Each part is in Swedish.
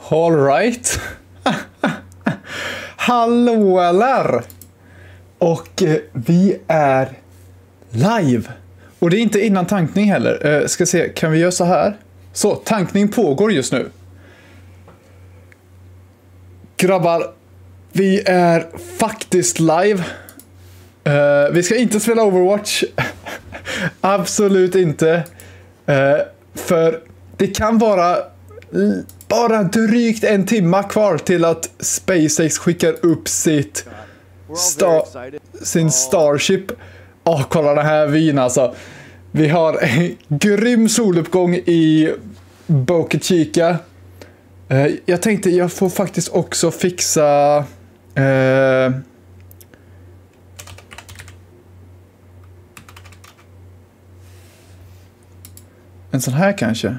All right. Hallå eller? Och vi är live. Och det är inte innan tankning heller. Ska se, kan vi göra så här? Så, tankning pågår just nu. Grabbar, vi är faktiskt live. Vi ska inte spela Overwatch. Absolut inte. För det kan vara bara drygt en timme kvar till att SpaceX skickar upp sin Starship. Kolla den här vyn alltså. Vi har en grym soluppgång i Boca Chica. Jag tänkte jag får faktiskt också fixa en sån här kanske.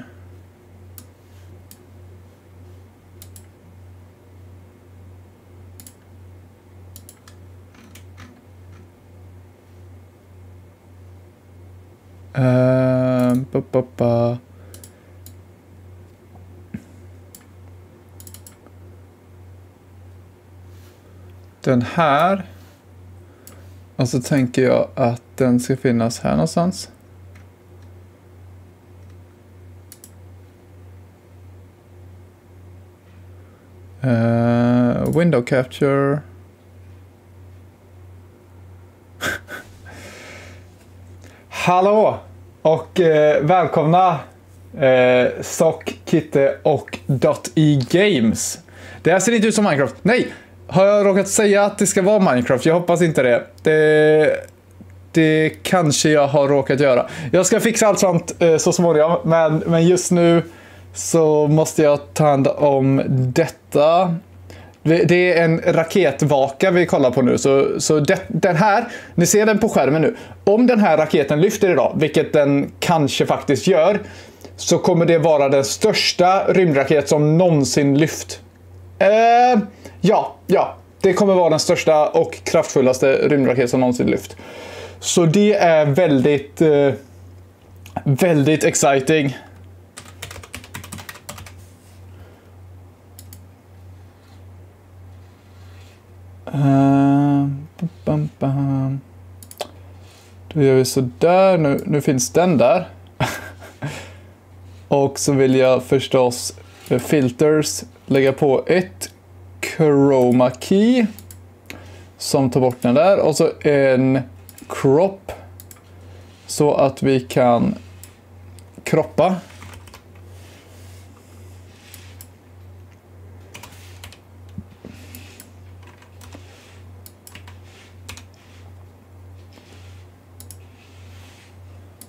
Den här. Och så tänker jag att den ska finnas här någonstans. Window capture. Hallå och välkomna Sock, Kitte och .eGames. Det här ser inte ut som Minecraft. Nej, har jag råkat säga att det ska vara Minecraft? Jag hoppas inte det. Det kanske jag har råkat göra. Jag ska fixa allt sånt så småningom. Men just nu så måste jag ta hand om detta. Det är en raketvaka vi kollar på nu. Så den här, ni ser den på skärmen nu. Om den här raketen lyfter idag, vilket den kanske faktiskt gör, så kommer det vara den största rymdraket som någonsin lyft. Ja, det kommer vara den största och kraftfullaste rymdraket som någonsin lyft. Så det är väldigt, väldigt exciting. Då gör vi så där. Nu finns den där. Och så vill jag förstås filters lägga på ett chroma key som tar bort den där, och så en crop så att vi kan kroppa.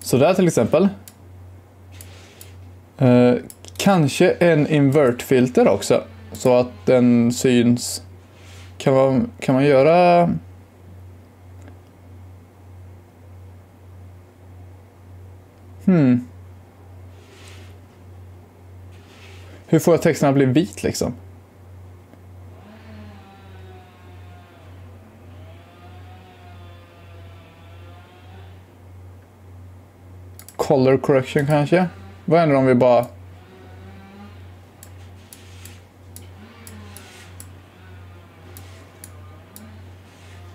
Så där till exempel. Kanske en invert-filter också. Så att den syns. Kan man göra... Hur får jag texten att bli vit liksom? Color correction kanske? Vad händer om vi bara...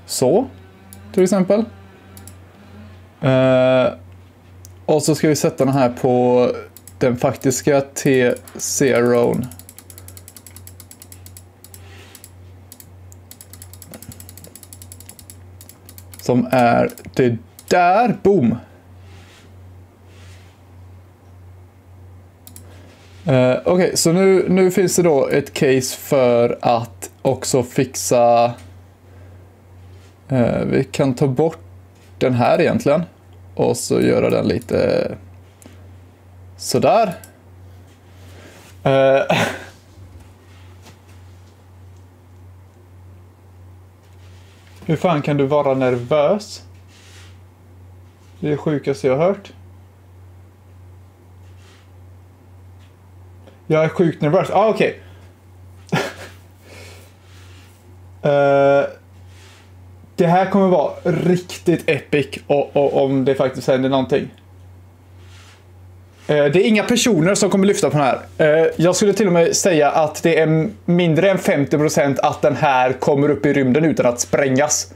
Så, till exempel. Och så ska vi sätta den här på den faktiska T0. Som är det där, boom. Okej, så nu finns det då ett case för att också fixa... vi kan ta bort den här egentligen. Och så göra den lite sådär. Hur fan kan du vara nervös? Det är det sjukaste jag har hört. Jag är sjukt nervös. Okej. Det här kommer vara riktigt epic om det faktiskt händer någonting. Det är inga personer som kommer lyfta på den här. Jag skulle till och med säga att det är mindre än 50% att den här kommer upp i rymden utan att sprängas.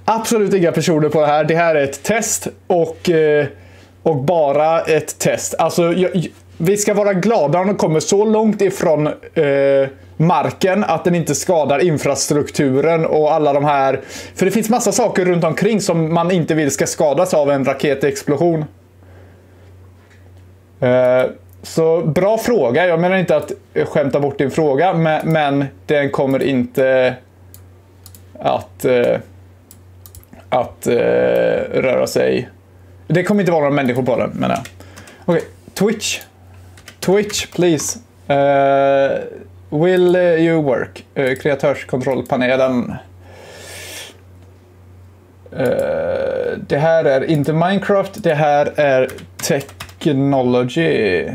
Absolut inga personer på det här. Det här är ett test och bara ett test. Alltså, vi ska vara glada om den kommer så långt ifrån marken att den inte skadar infrastrukturen och alla de här. För det finns massa saker runt omkring som man inte vill ska skadas av en raketexplosion. Så bra fråga. Jag menar inte att skämta bort din fråga, men den kommer inte att röra sig. Det kommer inte vara några människor på den, menar jag. Okej, Twitch, please. Will you work? Kreatörskontrollpanelen. Det här är inte Minecraft, det här är Technology.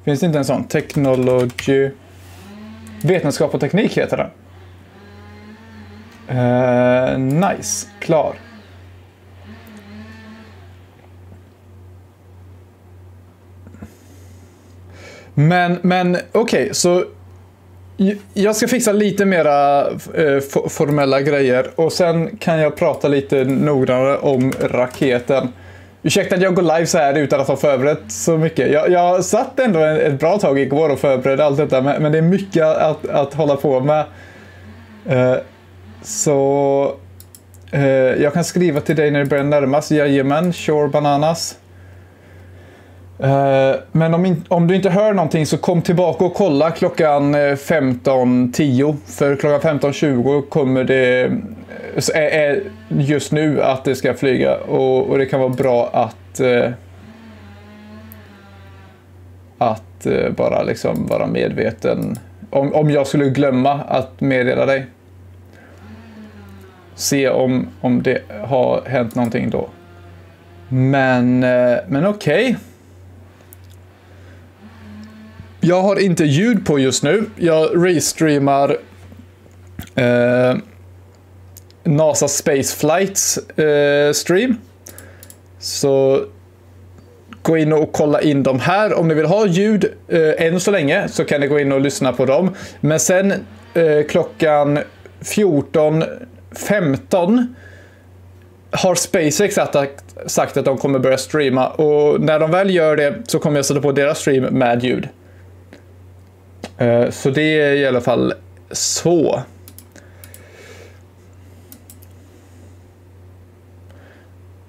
Finns det inte en sån? Technology. Vetenskap och teknik heter den. Nice, klar. Men okej, så jag ska fixa lite mera formella grejer och sen kan jag prata lite noggrannare om raketen. Ursäkta att jag går live så här utan att ha förberett så mycket. Jag satt ändå ett bra tag igår och förberedde allt detta, men det är mycket att hålla på med. Så jag kan skriva till dig när det börjar närmas. Jajamän, sure bananas. Men om du inte hör någonting så kom tillbaka och kolla klockan 15:10. För klockan 15:20 kommer det är just nu att det ska flyga. Och det kan vara bra att bara liksom vara medveten. Om jag skulle glömma att meddela dig. Se om det har hänt någonting då. Men okej. Jag har inte ljud på just nu. Jag restreamar NASA Space Flights stream. Så gå in och kolla in dem här. Om ni vill ha ljud än så länge så kan ni gå in och lyssna på dem. Men sen klockan 14:15 har SpaceX sagt att de kommer börja streama. Och när de väl gör det så kommer jag sätta på deras stream med ljud. Så det är i alla fall så.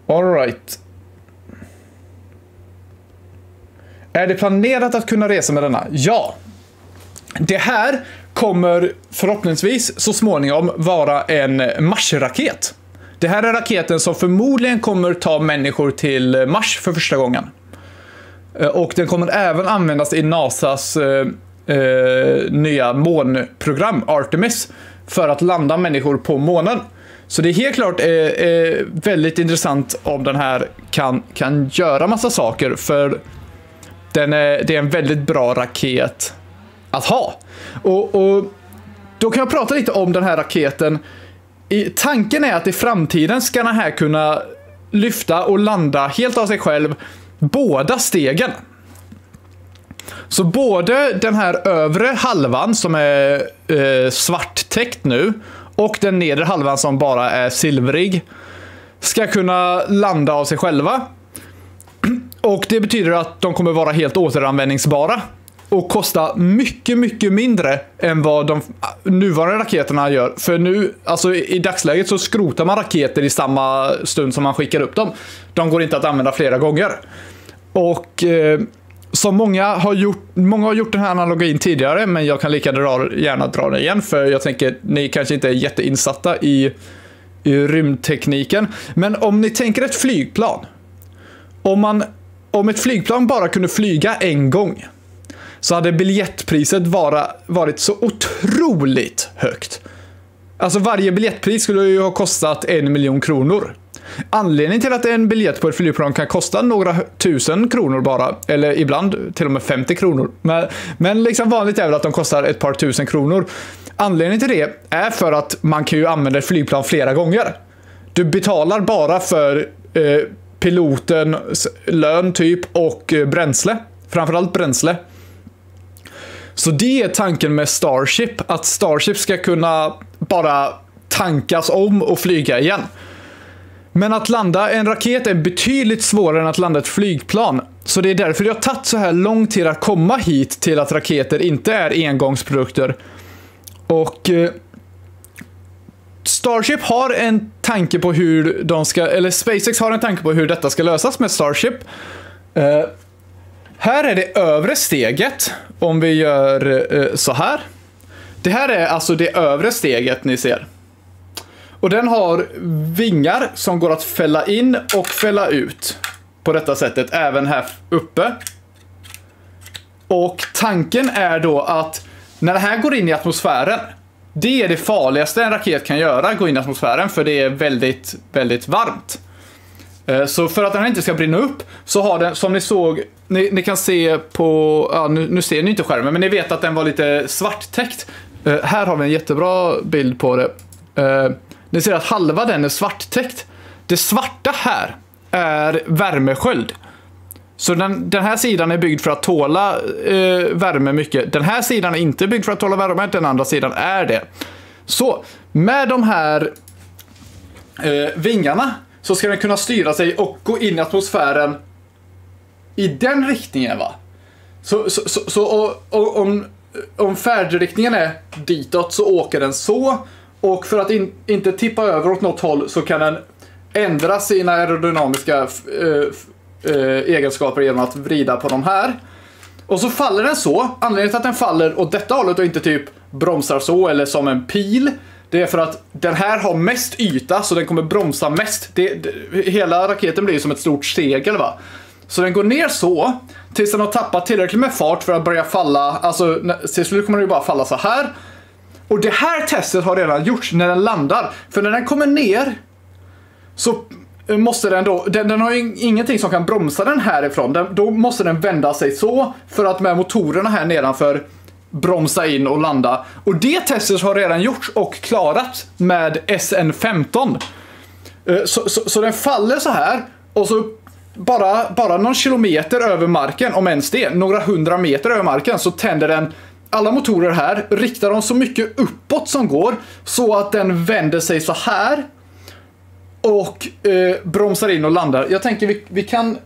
All right. Är det planerat att kunna resa med denna? Ja. Det här kommer förhoppningsvis så småningom vara en Mars-raket. Det här är raketen som förmodligen kommer ta människor till Mars för första gången. Och den kommer även användas i NASAs nya månprogram Artemis för att landa människor på månen. Så det är helt klart väldigt intressant om den här kan göra massa saker, för det är en väldigt bra raket att ha. Och då kan jag prata lite om den här raketen. Tanken är att i framtiden ska den här kunna lyfta och landa helt av sig själv båda stegen. Så både den här övre halvan som är svarttäckt nu och den nedre halvan som bara är silvrig ska kunna landa av sig själva. Och det betyder att de kommer vara helt återanvändningsbara och kosta mycket, mycket mindre än vad de nuvarande raketerna gör. För nu, alltså i dagsläget så skrotar man raketer i samma stund som man skickar upp dem. De går inte att använda flera gånger. Och som många har gjort den här analogin tidigare, men jag kan lika gärna dra den igen, för jag tänker ni kanske inte är jätteinsatta i i rymdtekniken. Men om ni tänker ett flygplan. Om ett flygplan bara kunde flyga en gång, så hade biljettpriset varit så otroligt högt. Alltså varje biljettpris skulle ju ha kostat 1 miljon kronor. Anledningen till att en biljett på ett flygplan kan kosta några tusen kronor bara, eller ibland till och med 50 kronor. Men liksom vanligt är väl att de kostar ett par tusen kronor. Anledningen till det är för att man kan ju använda ett flygplan flera gånger. Du betalar bara för pilotens lön typ och bränsle. Framförallt bränsle. Så det är tanken med Starship. Att Starship ska kunna bara tankas om och flyga igen. Men att landa en raket är betydligt svårare än att landa ett flygplan. Så det är därför det har tagit så här lång tid att komma hit till att raketer inte är engångsprodukter. Och Starship har en tanke på hur de ska, eller SpaceX har en tanke på hur detta ska lösas med Starship. Här är det övre steget. Om vi gör så här. Det här är alltså det övre steget ni ser. Och den har vingar som går att fälla in och fälla ut. På detta sättet, även här uppe. Och tanken är då att när det här går in i atmosfären, det är det farligaste en raket kan göra, gå in i atmosfären, för det är väldigt, väldigt varmt. Så för att den inte ska brinna upp så har den, som ni såg, ni kan se på, ja, nu ser ni inte skärmen, men ni vet att den var lite svarttäckt. Här har vi en jättebra bild på det. Ni ser att halva den är svarttäckt. Det svarta här är värmesköld. Så den här sidan är byggd för att tåla värme mycket. Den här sidan är inte byggd för att tåla värme, den andra sidan är det. Så med de här vingarna så ska den kunna styra sig och gå in i atmosfären i den riktningen, va? Så om färdriktningen är ditåt så åker den så. Och för att inte tippa över åt något håll så kan den ändra sina aerodynamiska egenskaper genom att vrida på de här. Och så faller den så. Anledningen till att den faller åt detta hållet och inte typ bromsar så eller som en pil, det är för att den här har mest yta, så den kommer bromsa mest. Hela raketen blir som ett stort segel, va? Så den går ner så tills den har tappat tillräckligt med fart för att börja falla. Alltså till slut kommer den ju bara falla så här. Och det här testet har redan gjorts när den landar. För när den kommer ner så måste den då, den har ju ingenting som kan bromsa den härifrån. Då måste den vända sig så för att med motorerna här nedanför bromsa in och landa. Och det testet har redan gjorts och klarat med SN15. Så den faller så här och så bara någon kilometer över marken, om ens det, några 100 meter över marken, så tänder den alla motorer här, riktar dem så mycket uppåt som går så att den vänder sig så här och bromsar in och landar. Jag tänker vi kan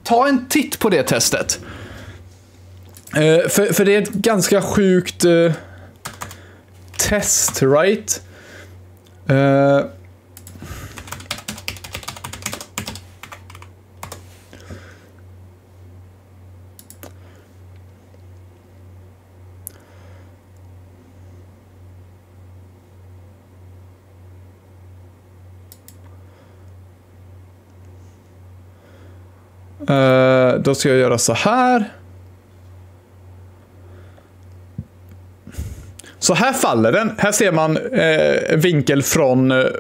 ta en titt på det testet. För det är ett ganska sjukt test, right? Då ska jag göra så här. Så här faller den. Här ser man vinkel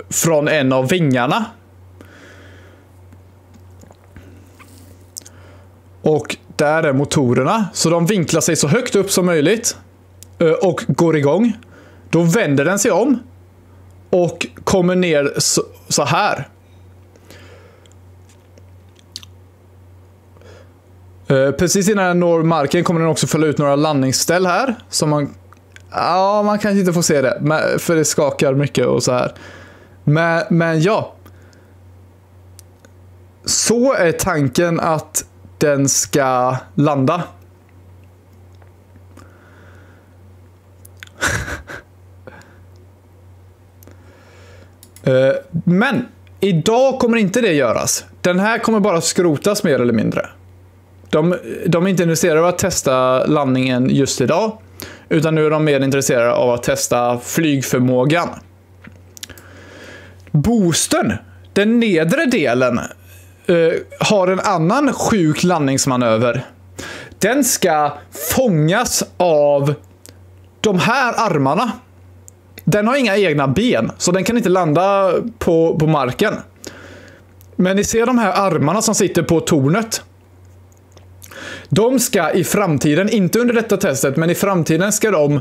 från en av vingarna. Och där är motorerna. Så de vinklar sig så högt upp som möjligt och går igång. Då vänder den sig om och kommer ner så här. Precis innan den når marken kommer den också fälla ut några landningsställ här. Som man kanske inte får se det, för det skakar mycket och så här. Men ja. Så är tanken att den ska landa. Men idag kommer inte det göras. Den här kommer bara skrotas mer eller mindre. De är inte intresserade av att testa landningen just idag, utan nu är de mer intresserade av att testa flygförmågan. boostern, den nedre delen, har en annan sjuk landningsmanöver. Den ska fångas av de här armarna. Den har inga egna ben, så den kan inte landa på marken. Men ni ser de här armarna som sitter på tornet. De ska i framtiden, inte under detta testet, men i framtiden ska de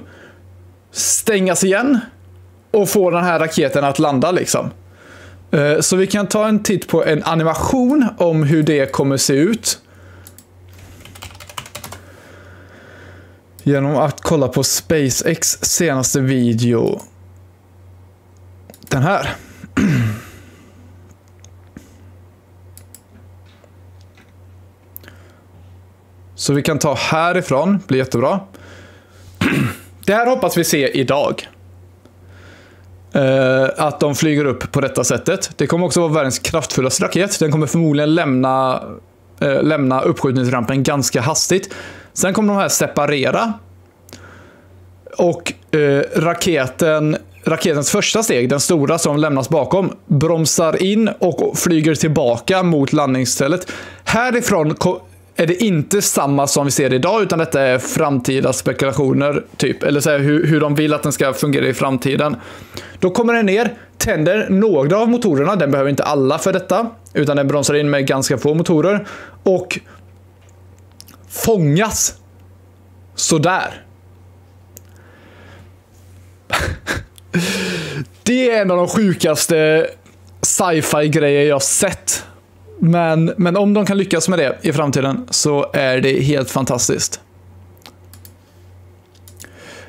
stängas igen och få den här raketen att landa liksom. Så vi kan ta en titt på en animation om hur det kommer se ut. Genom att kolla på SpaceX senaste video. Den här. Så vi kan ta härifrån, blir jättebra. Det här hoppas vi se idag. Att de flyger upp på detta sättet. Det kommer också vara världens kraftfullaste raket. Den kommer förmodligen lämna uppskjutningsrampen ganska hastigt. Sen kommer de här separera. Och raketens första steg, den stora som lämnas bakom, bromsar in och flyger tillbaka mot landningsstället. Härifrån är det inte samma som vi ser idag, utan detta är framtida spekulationer typ, eller så här, hur de vill att den ska fungera i framtiden. Då kommer den ner, tänder några av motorerna, den behöver inte alla för detta, utan den bromsar in med ganska få motorer och fångas sådär. Det är en av de sjukaste sci-fi grejer jag sett. Men om de kan lyckas med det i framtiden så är det helt fantastiskt.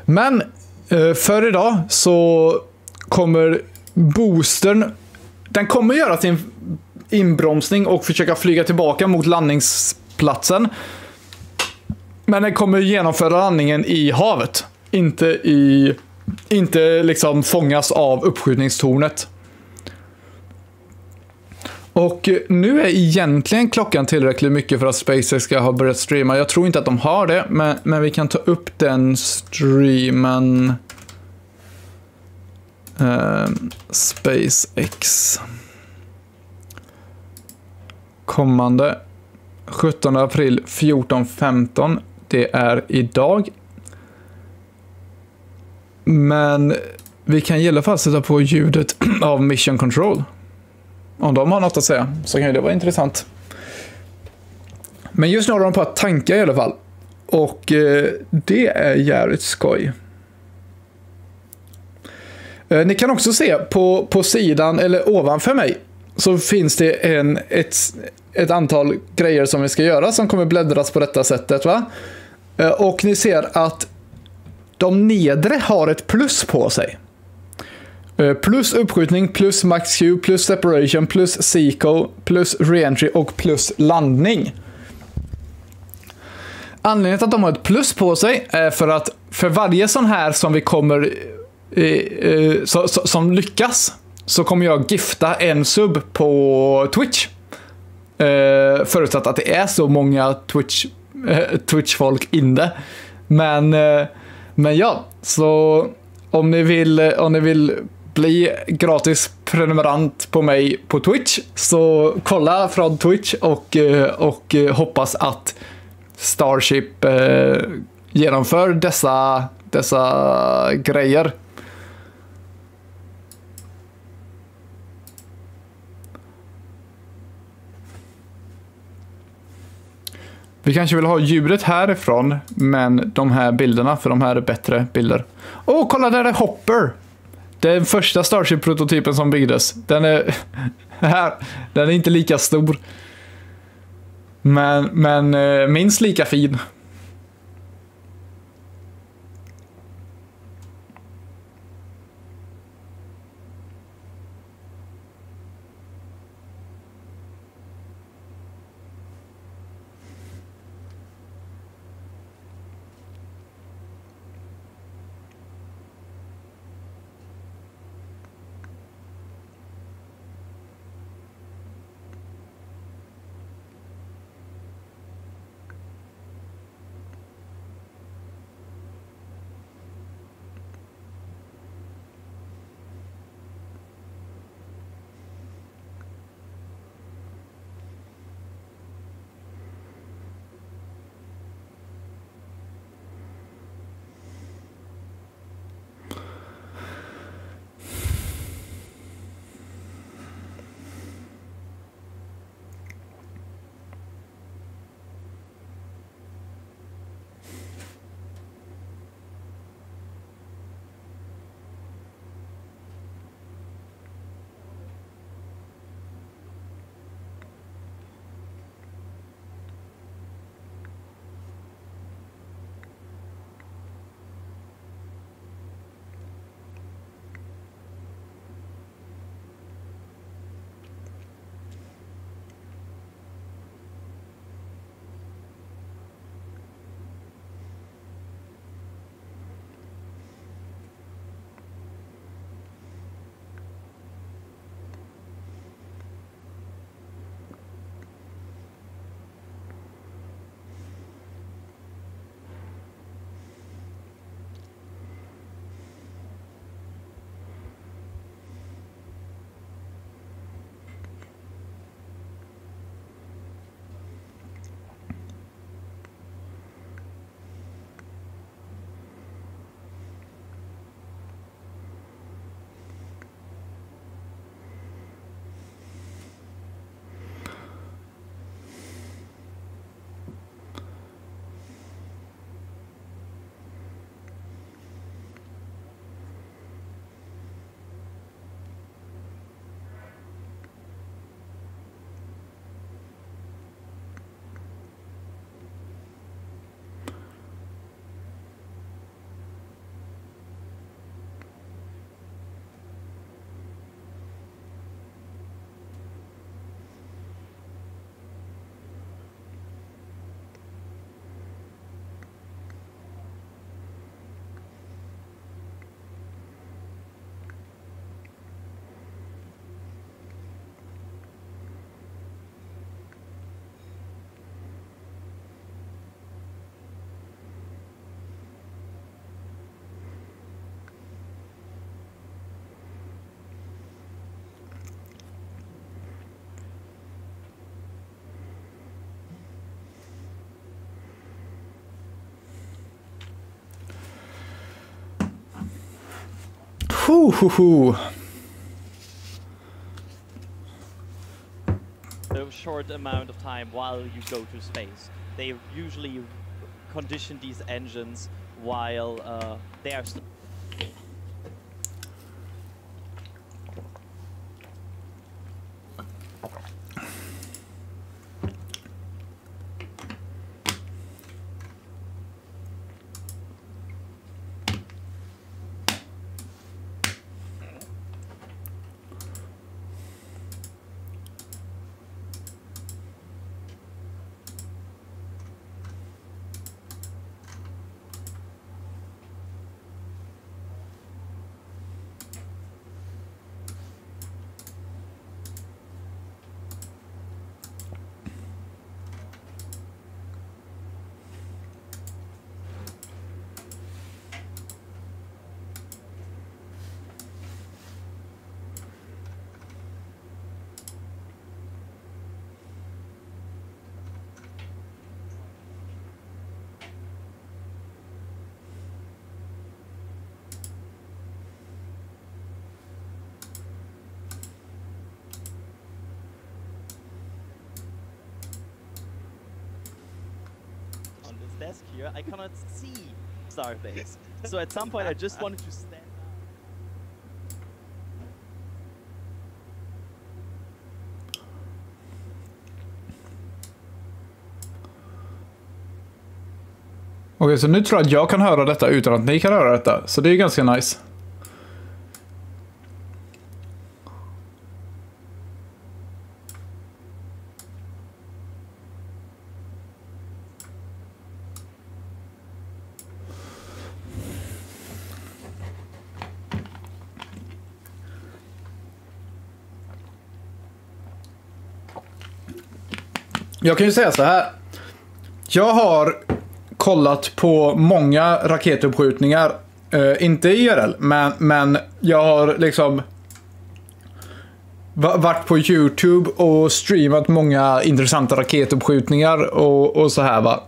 Men för idag så kommer boostern, den kommer göra sin inbromsning och försöka flyga tillbaka mot landningsplatsen. Men den kommer genomföra landningen i havet, inte liksom fångas av uppskjutningstornet. Och nu är egentligen klockan tillräckligt mycket för att SpaceX ska ha börjat streama. Jag tror inte att de har det, men vi kan ta upp den streamen. SpaceX. Kommande 17 april 14:15. Det är idag. Men vi kan i alla fall sätta på ljudet av Mission Control. Om de har något att säga så kan det vara intressant. Men just nu har de på att tanka i alla fall. Och det är jävligt skoj. Ni kan också se på sidan eller ovanför mig så finns det ett antal grejer som vi ska göra som kommer bläddras på detta sättet, va? Och ni ser att de nedre har ett plus på sig. Plus uppskjutning, plus max Q, plus separation, plus seco, plus reentry och plus landning. Anledningen till att de har ett plus på sig är för att för varje sån här som vi kommer som lyckas så kommer jag gifta en sub på Twitch. Förutsatt att det är så många Twitch-folk inne. Men ja, så om ni vill bli gratis prenumerant på mig på Twitch så kolla från Twitch och hoppas att Starship genomför dessa grejer. Vi kanske vill ha ljudet härifrån, men de här bilderna, för de här är bättre bilder. Åh, kolla där är Hopper! Den första Starship-prototypen som byggdes. Den är här. Den är inte lika stor. Men minst lika fin. A short amount of time while you go to space. They usually condition these engines while they are still. Desk here, I cannot see Starbase. So at some point I just wanted to stand up. Okej, så nu tror jag att jag kan höra detta utan att ni kan höra detta. Så det är ganska nice. Jag kan ju säga så här. Jag har kollat på många raketuppskjutningar. Inte IRL, men jag har liksom varit på YouTube och streamat många intressanta raketuppskjutningar och så här va.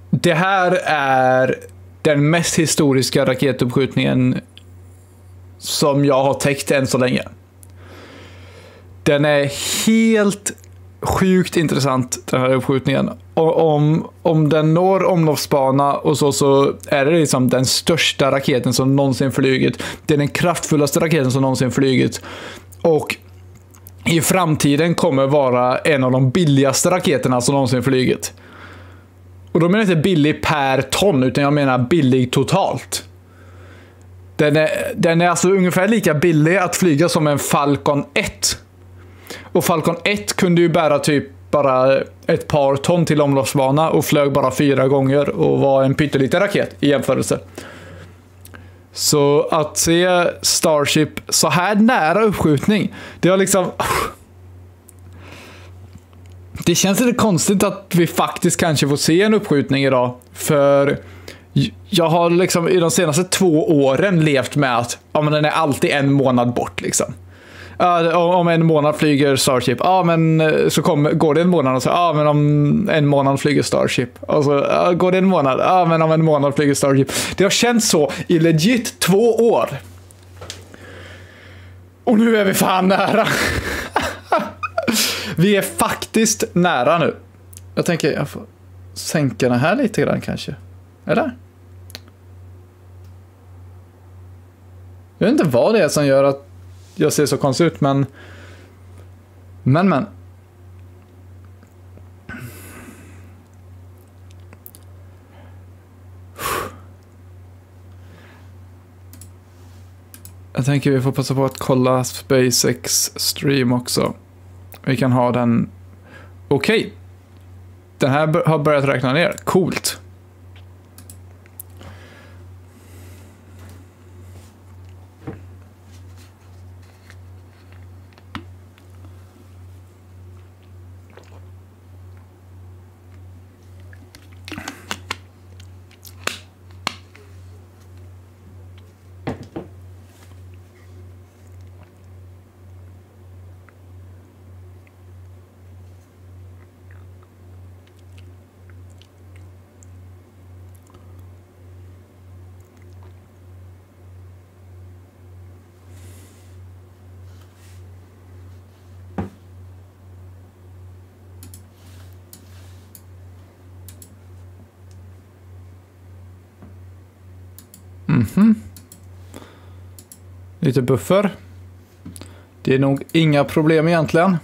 Det här är den mest historiska raketuppskjutningen som jag har täckt än så länge. Den är helt sjukt intressant, den här uppskjutningen. Om den når omloppsbana och så är det liksom den största raketen som någonsin flugit. Det är den kraftfullaste raketen som någonsin flugit. Och i framtiden kommer vara en av de billigaste raketerna som någonsin flugit. Och då menar jag inte billig per ton, utan jag menar billig totalt. Den är alltså ungefär lika billig att flyga som en Falcon 1. Och Falcon 1 kunde ju bära typ bara ett par ton till omloppsbana och flög bara 4 gånger och var en pytteliten raket i jämförelse. Så att se Starship så här nära uppskjutning, det har liksom... Det känns lite konstigt att vi faktiskt kanske får se en uppskjutning idag. För jag har liksom i de senaste 2 åren levt med att men den är alltid en månad bort liksom. Om en månad flyger Starship. Men så går det en månad och så men om en månad flyger Starship. Och så går det en månad. Men om en månad flyger Starship. Det har känts så i legit 2 år. Och nu är vi fan nära. Vi är faktiskt nära nu. Jag tänker jag får sänka den här lite grann kanske. Eller? Jag vet inte vad det är som gör att jag ser så konstigt ut, men jag tänker vi får passa på att kolla SpaceX stream också. Vi kan ha den. Okej. Den här har börjat räkna ner. Coolt. Lite buffer. Det är nog inga problem egentligen.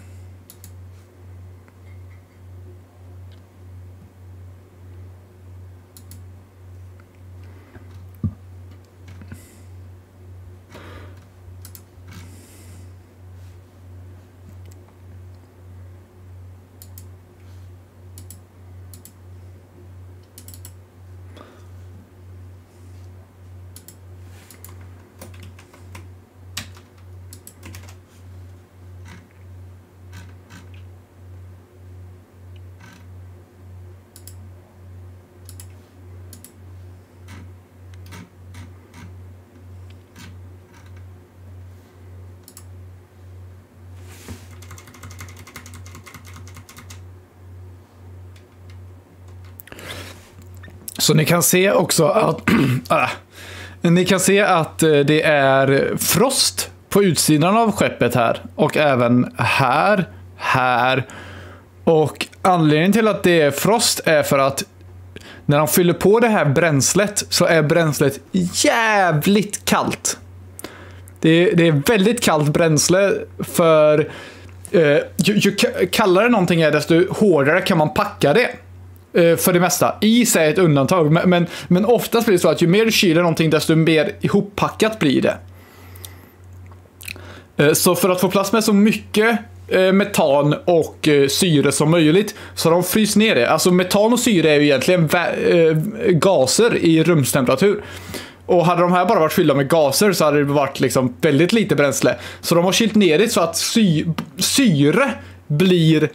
Så ni kan se också att ni kan se att det är frost på utsidan av skeppet här och även här. Och anledningen till att det är frost är för att när de fyller på det här bränslet så är bränslet jävligt kallt. Det är väldigt kallt bränsle för ju kallare någonting är desto hårdare kan man packa det. För det mesta. Is är ett undantag. Men oftast blir det så att ju mer du kyler någonting desto mer ihoppackat blir det. Så för att få plats med så mycket metan och syre som möjligt så har de fryst ner det. Alltså metan och syre är ju egentligen gaser i rumstemperatur. Och hade de här bara varit fyllda med gaser så hade det varit liksom väldigt lite bränsle. Så de har kylt ner det så att syre blir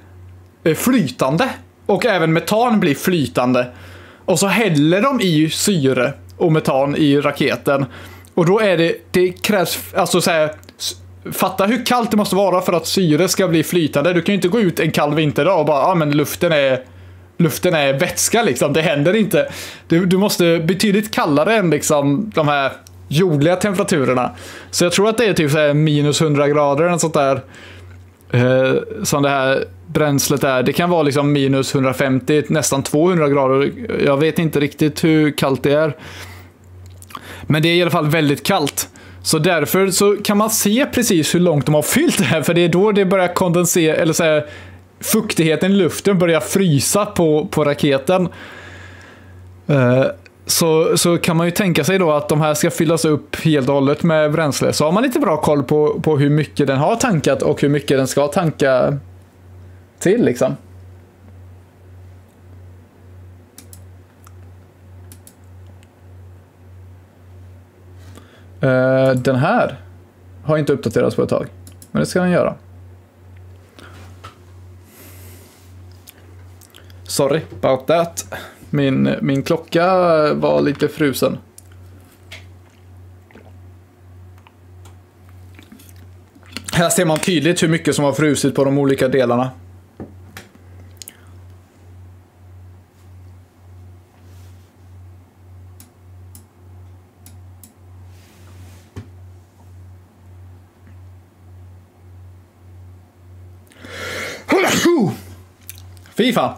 flytande. Och även metan blir flytande. Och så häller de i syre och metan i raketen. Och då är det krävs, alltså så här, fatta hur kallt det måste vara för att syre ska bli flytande. Du kan ju inte gå ut en kall vinterdag och bara, men luften är vätska liksom. Det händer inte. Du måste betydligt kallare än liksom de här jordliga temperaturerna. Så jag tror att det är typ så här minus 100 grader eller något sånt där. Som det här bränslet är. Det kan vara liksom minus 150, nästan 200 grader. Jag vet inte riktigt hur kallt det är. Men det är i alla fall väldigt kallt. Så därför så kan man se precis hur långt de har fyllt det här. För det är då det börjar kondensera, eller så här, fuktigheten i luften börjar frysa på raketen. Så kan man ju tänka sig då att de här ska fyllas upp helt och hållet med bränsle. Så har man lite bra koll på hur mycket den har tankat och hur mycket den ska tanka till liksom. Den här har inte uppdaterats på ett tag. Men det ska den göra. Sorry about that. Min klocka var lite frusen. Här ser man tydligt hur mycket som har frusit på de olika delarna. Fy fan.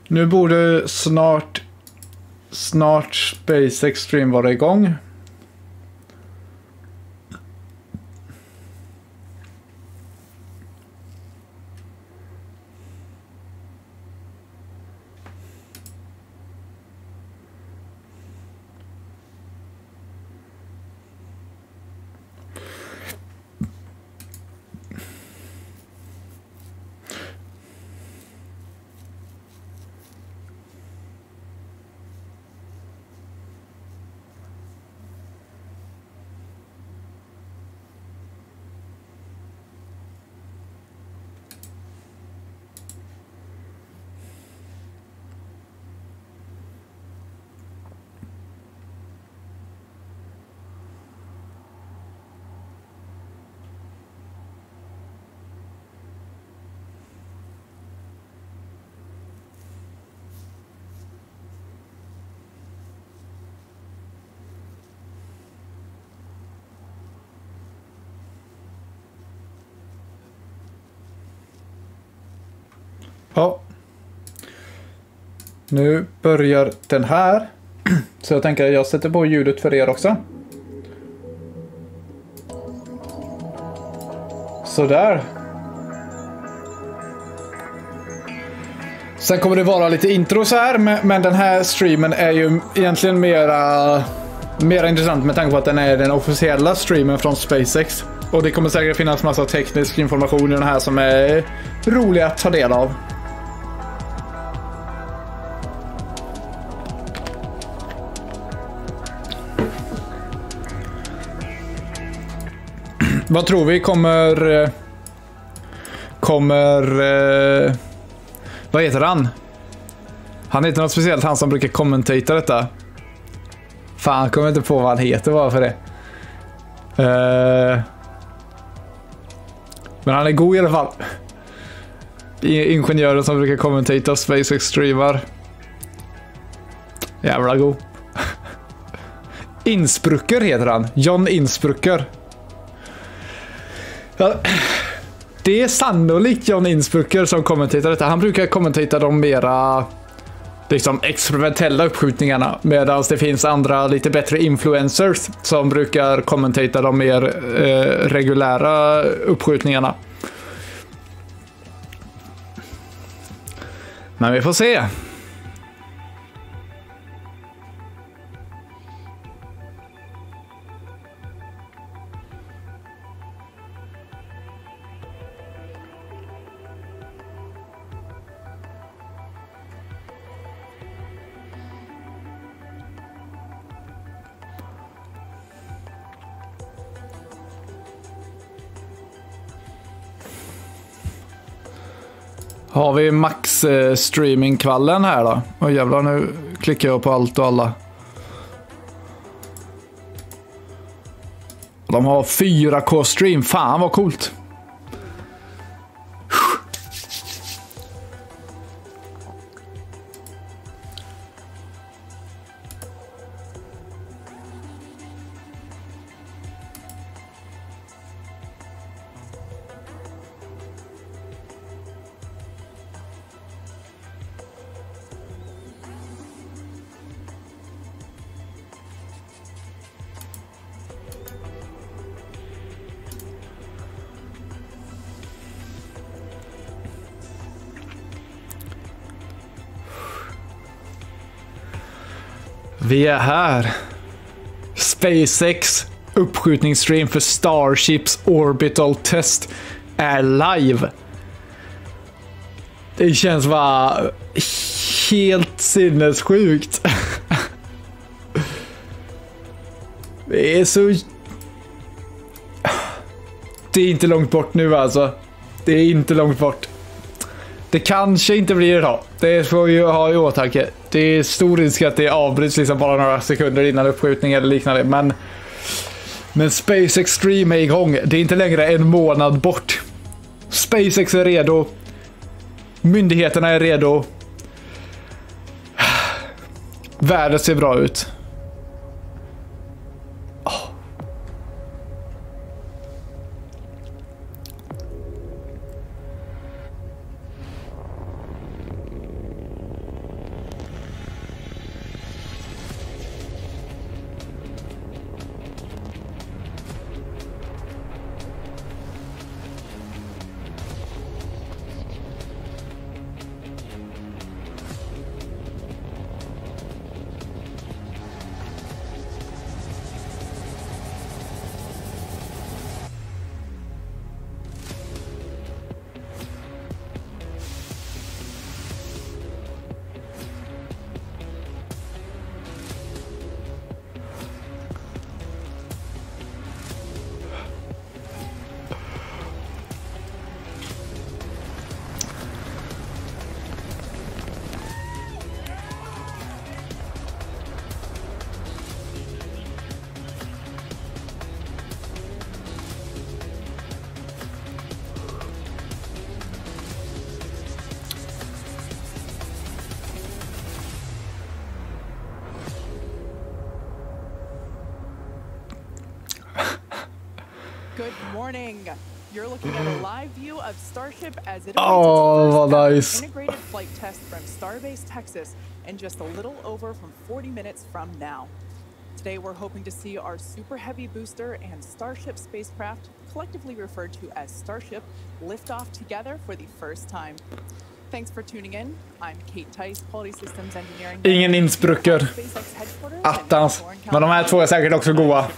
Nu borde snart SpaceX stream vara igång. Ja. Nu börjar den här. Så jag tänker att jag sätter på ljudet för er också. Sådär. Sen kommer det vara lite intro så här. Men den här streamen är ju egentligen mera intressant med tanke på att den är den officiella streamen från SpaceX. Och det kommer säkert finnas massa teknisk information i den här som är rolig att ta del av. Vad tror vi kommer vad heter han? Han heter något speciellt, han som brukar kommentera detta. Fan, kommer inte på vad han heter bara för det. Men han är god i alla fall. Ingenjören som brukar kommentera SpaceX streamar. Jävla god. Innsbrucker heter han. John Innsbrucker. Ja, det är sannolikt John Innsbrucker som kommenterar detta. Han brukar kommentera de mera liksom experimentella uppskjutningarna, medan det finns andra lite bättre influencers som brukar kommentera de mer reguljära uppskjutningarna. Men vi får se. Har vi max streamingkvällen här då? Åh jävlar, nu klickar jag på allt och alla. De har 4K stream, fan vad coolt. Vi är här. SpaceX uppskjutningsstream för Starships orbital test är live. Det känns bara helt sinnessjukt. Det är så... Det är inte långt bort nu alltså. Det är inte långt bort. Det kanske inte blir idag. Det får vi ha i åtanke. Det är stor risk att det avbryts liksom bara några sekunder innan uppskjutning eller liknande. Men SpaceX stream är igång. Det är inte längre en månad bort. SpaceX är redo. Myndigheterna är redo. Världen ser bra ut. Good morning. You're looking at a live view of Starship as it Oh, awaits its nice. first integrated flight test from Starbase, Texas, in just a little over from 40 minutes from now. Today, we're hoping to see our Super Heavy booster and Starship spacecraft, collectively referred to as Starship, lift off together for the first time. Thanks for tuning in. I'm Kate Tice, Quality Systems Engineering. Ingen insbrucker. Attans. Men de här två är säkert också goa.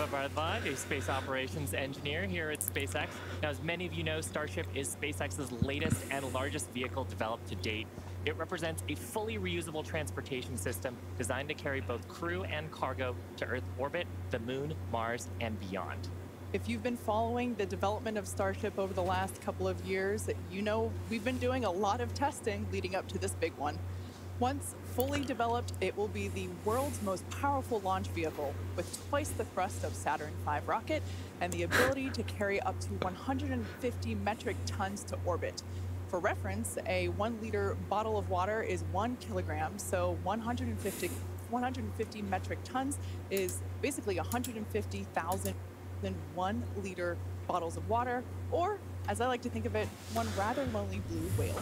A space operations engineer here at SpaceX. Now, as many of you know, Starship is SpaceX's latest and largest vehicle developed to date. It represents a fully reusable transportation system designed to carry both crew and cargo to Earth orbit, the moon, Mars, and beyond. If you've been following the development of Starship over the last couple of years, you know we've been doing a lot of testing leading up to this big one. Once fully developed, it will be the world's most powerful launch vehicle with twice the thrust of Saturn V rocket and the ability to carry up to 150 metric tons to orbit. For reference, a 1 liter bottle of water is 1 kilogram, so 150 metric tons is basically 150,000 1 liter bottles of water, or as I like to think of it, one rather lonely blue whale.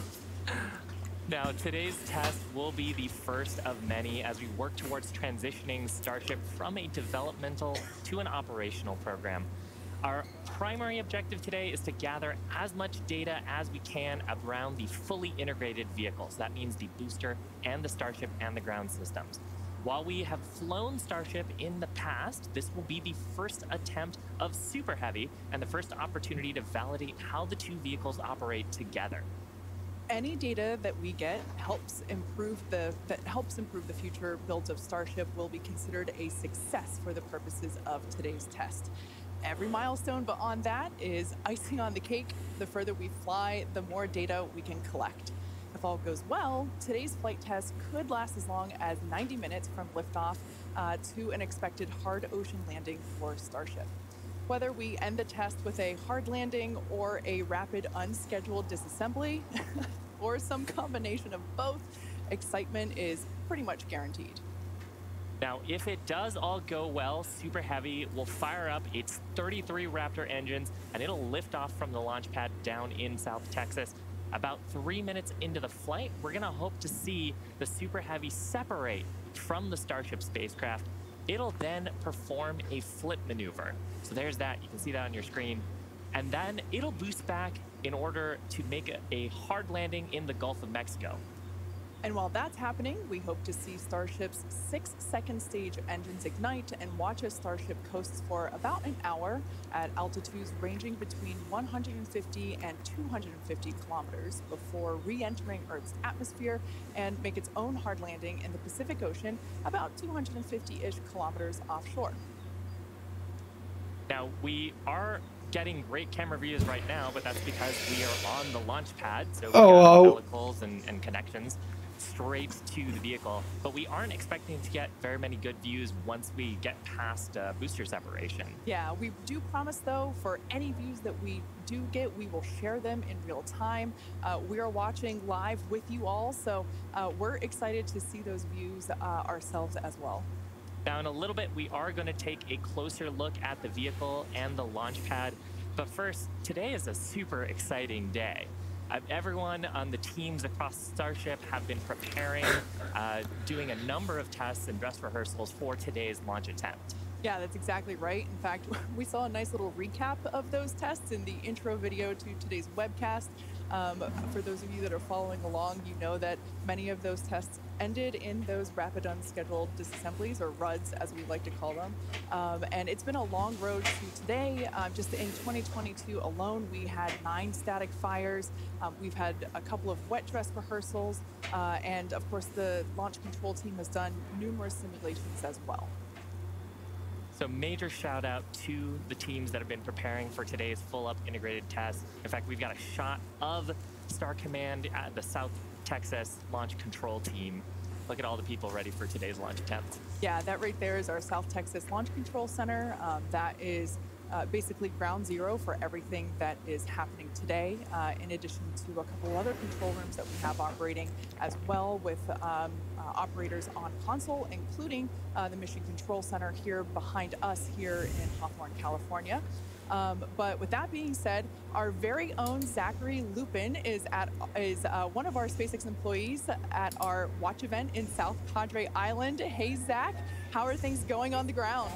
Now, today's test will be the first of many as we work towards transitioning Starship from a developmental to an operational program. Our primary objective today is to gather as much data as we can around the fully integrated vehicles. That means the booster and the Starship and the ground systems. While we have flown Starship in the past, this will be the first attempt of Super Heavy and the first opportunity to validate how the two vehicles operate together. Any data that we get helps improve the future builds of Starship will be considered a success for the purposes of today's test. Every milestone beyond that is icing on the cake. The further we fly, the more data we can collect. If all goes well, today's flight test could last as long as 90 minutes from liftoff to an expected hard ocean landing for Starship. Whether we end the test with a hard landing or a rapid unscheduled disassembly, or some combination of both, excitement is pretty much guaranteed. Now, if it does all go well, Super Heavy will fire up its 33 Raptor engines and it'll lift off from the launch pad down in South Texas. About 3 minutes into the flight, we're gonna hope to see the Super Heavy separate from the Starship spacecraft. It'll then perform a flip maneuver. So there's that, you can see that on your screen. And then it'll boost back in order to make a hard landing in the Gulf of Mexico. And while that's happening, we hope to see Starship's 6-second stage engines ignite and watch as Starship coasts for about an hour at altitudes ranging between 150 and 250 kilometers before re-entering Earth's atmosphere and make its own hard landing in the Pacific Ocean about 250-ish kilometers offshore. Now, we are getting great camera views right now, but that's because we are on the launch pad, so we got umbilicals and connections straight to the vehicle, but we aren't expecting to get very many good views once we get past booster separation. Yeah, we do promise though, for any views that we do get, we will share them in real time. We are watching live with you all, so we're excited to see those views ourselves as well. Now, in a little bit, we are going to take a closer look at the vehicle and the launch pad, but first, today is a super exciting day. Everyone on the teams across Starship have been preparing, doing a number of tests and dress rehearsals for today's launch attempt. Yeah, that's exactly right. In fact, we saw a nice little recap of those tests in the intro video to today's webcast. For those of you that are following along, you know that many of those tests ended in those rapid unscheduled disassemblies, or RUDs as we like to call them. And it's been a long road to today. Just in 2022 alone, we had 9 static fires. We've had a couple of wet dress rehearsals. And of course, the launch control team has done numerous simulations as well. So major shout out to the teams that have been preparing for today's full up integrated test. In fact, we've got a shot of Star Command at the South Texas launch control team. Look at all the people ready for today's launch attempt. Yeah, that right there is our South Texas Launch Control Center. That is basically ground zero for everything that is happening today, in addition to a couple other control rooms that we have operating as well, with operators on console, including the Mission Control Center here behind us here in Hawthorne, California. But with that being said, our very own Zachary Lupin is one of our SpaceX employees at our watch event in South Padre Island. Hey, Zach, how are things going on the ground?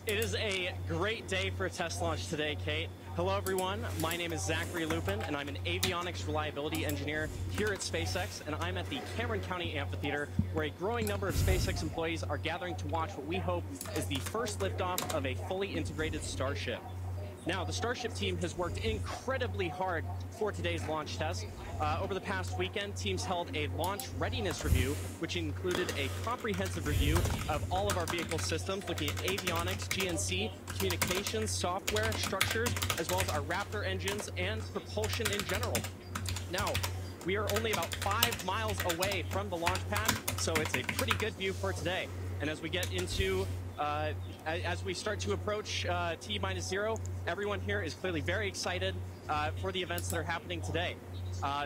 It is a great day for a test launch today, Kate. Hello, everyone. My name is Zachary Lupin, and I'm an avionics reliability engineer here at SpaceX, and I'm at the Cameron County Amphitheater, where a growing number of SpaceX employees are gathering to watch what we hope is the first liftoff of a fully integrated Starship. Now, the Starship team has worked incredibly hard for today's launch test. Over the past weekend, teams held a launch readiness review, which included a comprehensive review of all of our vehicle systems, looking at avionics, GNC, communications, software, structures, as well as our Raptor engines and propulsion in general. Now, we are only about 5 miles away from the launch pad, so it's a pretty good view for today. And as we get into as we start to approach T-0, everyone here is clearly very excited for the events that are happening today.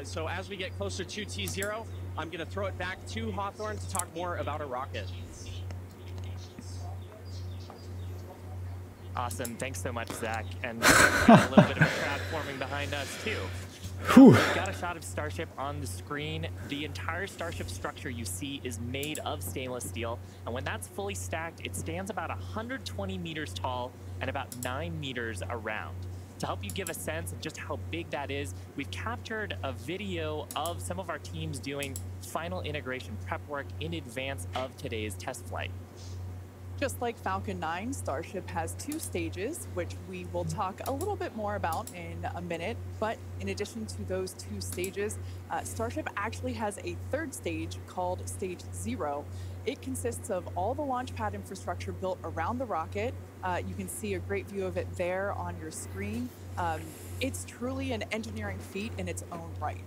So as we get closer to T-0, I'm going to throw it back to Hawthorne to talk more about a rocket. Awesome. Thanks so much, Zach. And a little bit of a crowd forming behind us, too. Whew. We've got a shot of Starship on the screen. The entire Starship structure you see is made of stainless steel, and when that's fully stacked, it stands about 120 meters tall and about 9 meters around. To help you give a sense of just how big that is, we've captured a video of some of our teams doing final integration prep work in advance of today's test flight. Just like Falcon 9, Starship has 2 stages, which we will talk a little bit more about in a minute. But in addition to those 2 stages, Starship actually has a 3rd stage called Stage 0. It consists of all the launch pad infrastructure built around the rocket. You can see a great view of it there on your screen. It's truly an engineering feat in its own right.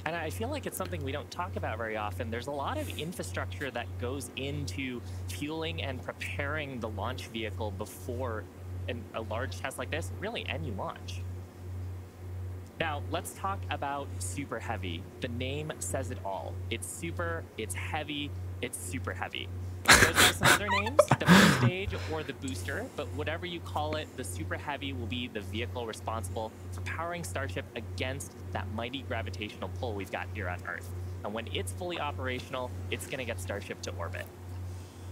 And I feel like it's something we don't talk about very often. There's a lot of infrastructure that goes into fueling and preparing the launch vehicle before a large test like this, really any launch. Now, let's talk about Super Heavy. The name says it all. It's super, it's heavy, it's super heavy. Those are some other names, the first stage or the booster, but whatever you call it, the Super Heavy will be the vehicle responsible for powering Starship against that mighty gravitational pull we've got here on Earth. And when it's fully operational, it's going to get Starship to orbit.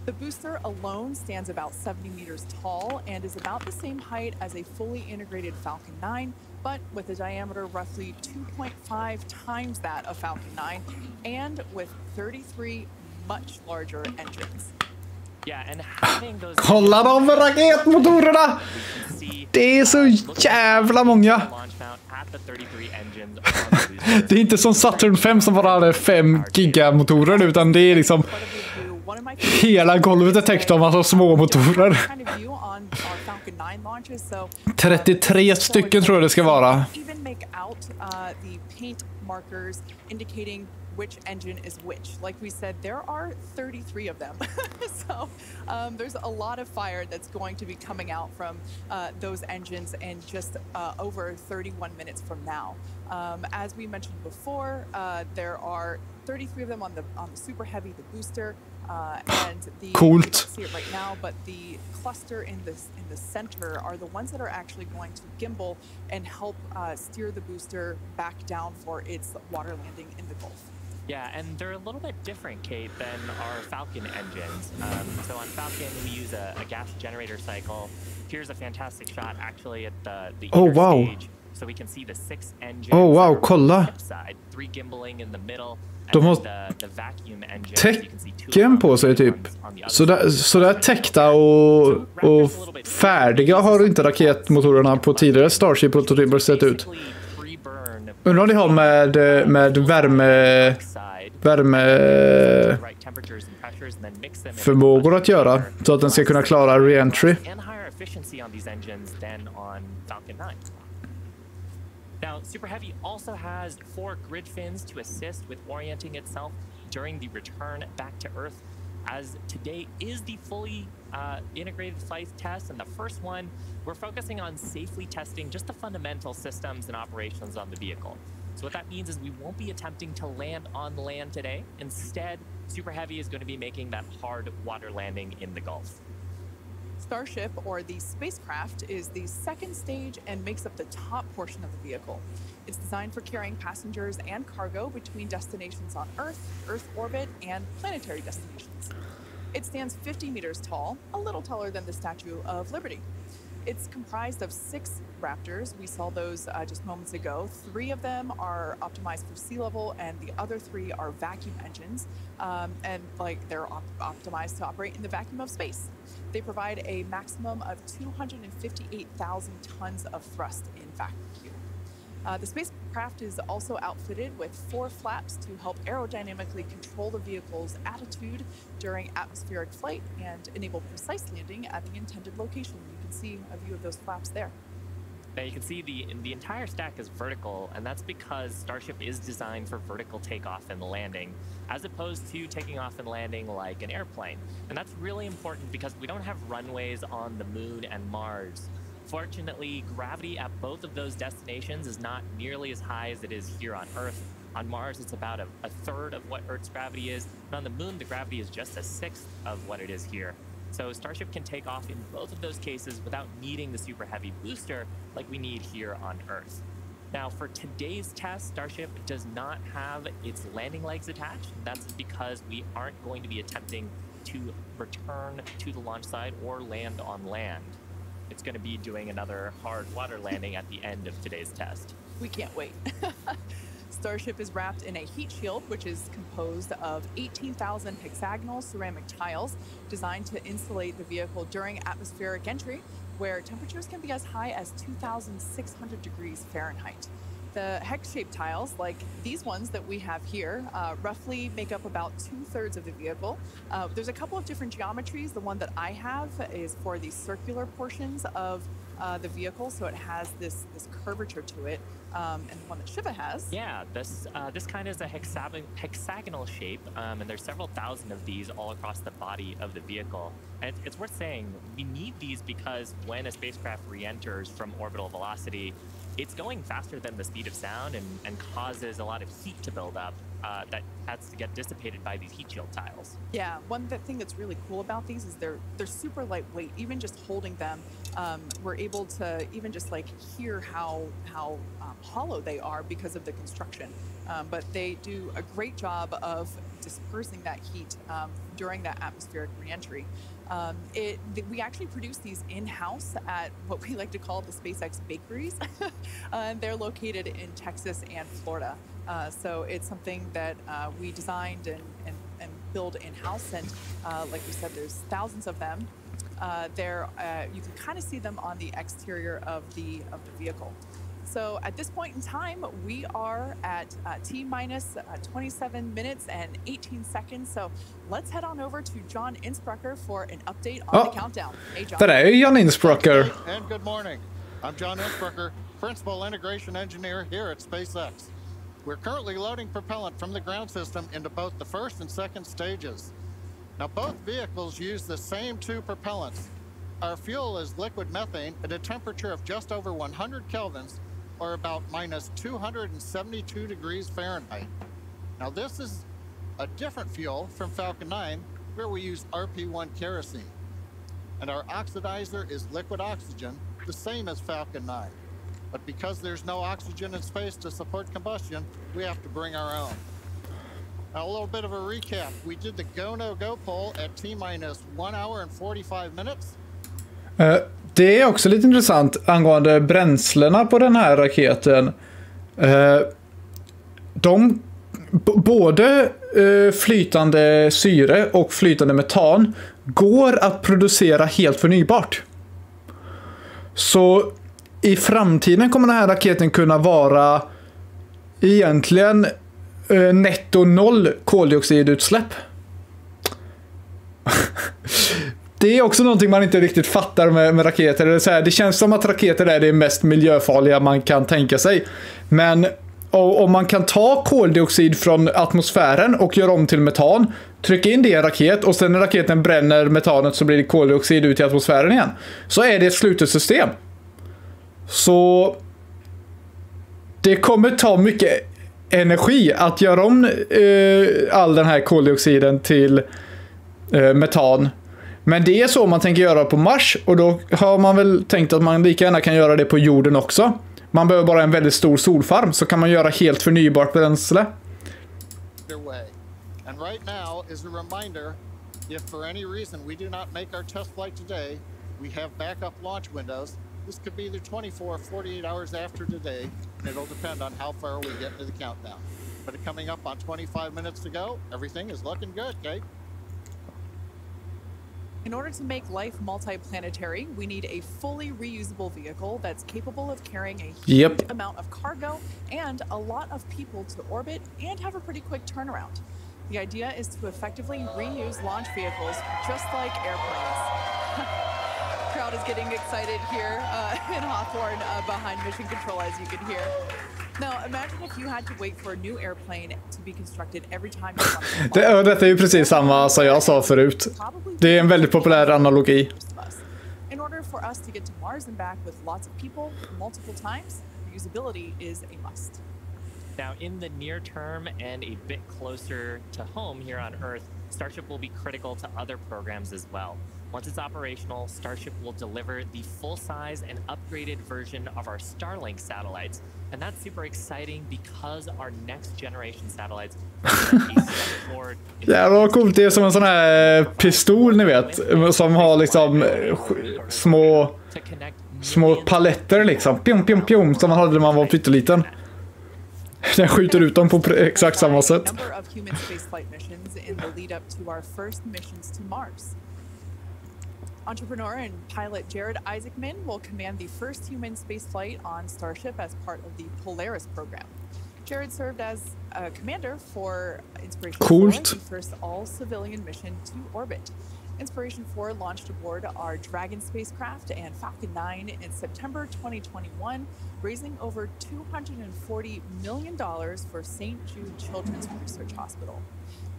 The booster alone stands about 70 meters tall and is about the same height as a fully integrated Falcon 9, but with a diameter roughly 2.5 times that of Falcon 9 and with 33 much larger engines. Yeah, and having those Kolla de raketmotorerna! Det är så jävla många! Det är inte som Saturn 5 som bara hade 5 gigamotorer, utan det är liksom hela golvet är täckt av massa små motorer. 33 stycken tror jag det ska vara. Which engine is which. Like we said, there are 33 of them. So there's a lot of fire that's going to be coming out from those engines in just over 31 minutes from now. As we mentioned before, there are 33 of them on the Super Heavy, the booster, and the you don't see it right now, but the cluster in the center are the ones that are actually going to gimbal and help steer the booster back down for its water landing in the Gulf. Yeah, and they're a little bit different, Kate, than our Falcon engines. So on Falcon, we use a gas generator cycle. Here's a fantastic shot, actually, at the stage. So we can see the 6 engines. Oh, wow, kolla! Side, 3 gimbaling in the middle. De har the vacuum engine, tecken på sig, typ. Så där täckta och färdiga har inte raketmotorerna på tidigare Starship-prototyper sett ut. Undrar om de har med värmeförmågor att göra så att den ska kunna klara re-entry. Now, Super Heavy also has 4 grid fins to assist with orienting itself during the return back to Earth, as today is the fully integrated flight test, and the first one, we're focusing on safely testing just the fundamental systems and operations on the vehicle. So what that means is we won't be attempting to land on land today. Instead, Super Heavy is going to be making that hard water landing in the Gulf. Starship, or the spacecraft, is the second stage and makes up the top portion of the vehicle. It's designed for carrying passengers and cargo between destinations on Earth, Earth orbit, and planetary destinations. It stands 50 meters tall, a little taller than the Statue of Liberty. It's comprised of 6 Raptors. We saw those just moments ago. 3 of them are optimized for sea level, and the other 3 are vacuum engines, and they're optimized to operate in the vacuum of space. They provide a maximum of 258,000 tons of thrust in vacuum. The spacecraft is also outfitted with 4 flaps to help aerodynamically control the vehicle's attitude during atmospheric flight and enable precise landing at the intended location. You can see a view of those flaps there. Now you can see the entire stack is vertical, and that's because Starship is designed for vertical takeoff and landing, as opposed to taking off and landing like an airplane. And that's really important because we don't have runways on the Moon and Mars. Fortunately, gravity at both of those destinations is not nearly as high as it is here on Earth. On Mars, it's about a third of what Earth's gravity is, and on the Moon, the gravity is just a sixth of what it is here. So Starship can take off in both of those cases without needing the super heavy booster like we need here on Earth. Now, for today's test, Starship does not have its landing legs attached. That's because we aren't going to be attempting to return to the launch site or land on land. It's going to be doing another hard water landing at the end of today's test. We can't wait. Starship is wrapped in a heat shield, which is composed of 18,000 hexagonal ceramic tiles designed to insulate the vehicle during atmospheric entry, where temperatures can be as high as 2,600 degrees Fahrenheit. The hex-shaped tiles, like these ones that we have here, roughly make up about 2/3 of the vehicle. There's a couple of different geometries. The one that I have is for the circular portions of the vehicle, so it has this curvature to it, and the one that Shiva has. Yeah, this kind is a hexagonal shape, and there's several thousand of these all across the body of the vehicle. And it's worth saying we need these because when a spacecraft re-enters from orbital velocity, it's going faster than the speed of sound and causes a lot of heat to build up that has to get dissipated by these heat shield tiles. Yeah, one thing that's really cool about these is they're super lightweight. Even just holding them, we're able to even just hear how hollow they are because of the construction. But they do a great job of dispersing that heat during that atmospheric reentry. We actually produce these in-house at what we like to call the SpaceX bakeries. And they're located in Texas and Florida. So it's something that we designed and build in-house. And like we said, there's thousands of them. You can kind of see them on the exterior of the vehicle. So at this point in time, we are at T-minus 27 minutes and 18 seconds. So let's head on over to John Innsbrucker for an update on the countdown. Hey, John. Där är ju John Innsbrucker. And good morning. I'm John Innsbrucker, Principal Integration Engineer here at SpaceX. We're currently loading propellant from the ground system into both the first and second stages. Now, both vehicles use the same 2 propellants. Our fuel is liquid methane at a temperature of just over 100 kelvins, or about minus 272 degrees Fahrenheit. Now, this is a different fuel from Falcon 9, where we use RP1 kerosene. And our oxidizer is liquid oxygen, the same as Falcon 9. But because there's no oxygen in space to support combustion, we have to bring our own. Now, a little bit of a recap. We did the go, no go poll at T-minus 1 hour and 45 minutes. Det är också lite intressant angående bränslena på den här raketen. Både flytande syre och flytande metan går att producera helt förnybart. Så i framtiden kommer den här raketen kunna vara egentligen netto 0 koldioxidutsläpp. Det är också någonting man inte riktigt fattar med raketer. Det känns som att raketer är det mest miljöfarliga man kan tänka sig. Men om man kan ta koldioxid från atmosfären och göra om till metan, trycka in det i en raket och sen när raketen bränner metanet så blir det koldioxid ut i atmosfären igen, så är det ett slutet system. Så det kommer ta mycket energi att göra om all den här koldioxiden till metan. Men det är så man tänker göra på Mars, och då har man väl tänkt att man lika gärna kan göra det på jorden också. Man behöver bara en väldigt stor solfarm, så kan man göra helt förnybart bränsle. And right now is a reminder, if for any reason we do not make our test flight today, we have backup launch windows. This could be either 24 or 48 hours after today, and it'll depend on how far we get into the countdown. But coming up on 25 minutes to go, everything is looking good, Kate. In order to make life multiplanetary, we need a fully reusable vehicle that's capable of carrying a huge amount of cargo and a lot of people to orbit and have a pretty quick turnaround. The idea is to effectively reuse launch vehicles just like airplanes. Crowd is getting excited here in Hawthorne behind Mission Control, as you can hear. Now, imagine if you had to wait for a new airplane to be constructed every time you want to fly. Detta är ju precis samma som jag sa förut. Det är en väldigt populär analogi. In order for us to get to Mars and back with lots of people multiple times, reusability is a must. Now, in the near term and a bit closer to home here on Earth, Starship will be critical to other programs as well. Once it's operational, Starship will deliver the full-size and upgraded version of our Starlink satellites. And that's super exciting because our next generation satellites Jävlar vad coolt, det är som en sån här pistol ni vet, som har liksom små paletter liksom, pjom pjom pjom, som man hade när man var pytteliten. Den skjuter ut dem på exakt samma sätt. Entrepreneur and pilot Jared Isaacman will command the first human spaceflight on Starship as part of the Polaris program. Jared served as a commander for Inspiration 4, the first all-civilian mission to orbit. Inspiration 4 launched aboard our Dragon spacecraft and Falcon 9 in September 2021, raising over $240 million for St. Jude Children's Research Hospital.